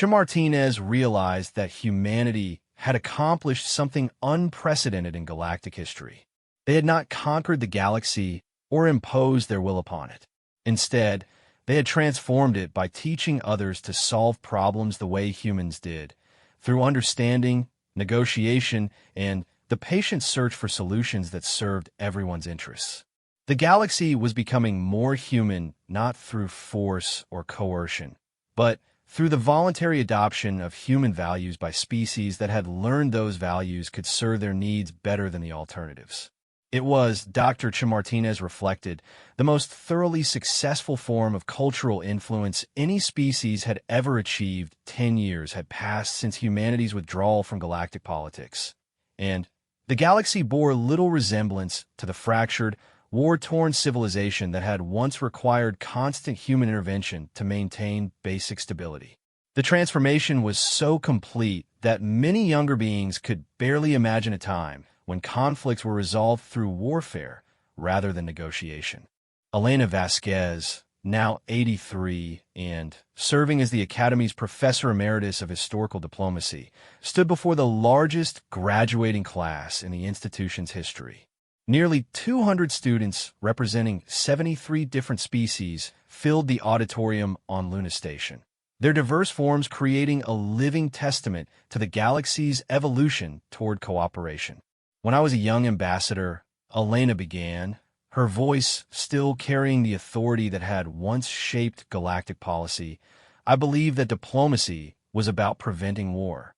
Martinez realized that humanity had accomplished something unprecedented in galactic history. They had not conquered the galaxy or imposed their will upon it. Instead, they had transformed it by teaching others to solve problems the way humans did, through understanding, negotiation, and the patient search for solutions that served everyone's interests. The galaxy was becoming more human not through force or coercion, but through the voluntary adoption of human values by species that had learned those values could serve their needs better than the alternatives. It was, Dr. Martinez reflected, the most thoroughly successful form of cultural influence any species had ever achieved. 10 years had passed since humanity's withdrawal from galactic politics, and the galaxy bore little resemblance to the fractured, war-torn civilization that had once required constant human intervention to maintain basic stability. The transformation was so complete that many younger beings could barely imagine a time when conflicts were resolved through warfare rather than negotiation. Elena Vasquez, now 83, and serving as the Academy's Professor Emeritus of Historical Diplomacy, stood before the largest graduating class in the institution's history. Nearly 200 students representing 73 different species filled the auditorium on Luna Station, their diverse forms creating a living testament to the galaxy's evolution toward cooperation. When I was a young ambassador, Elena began, her voice still carrying the authority that had once shaped galactic policy. I believed that diplomacy was about preventing war.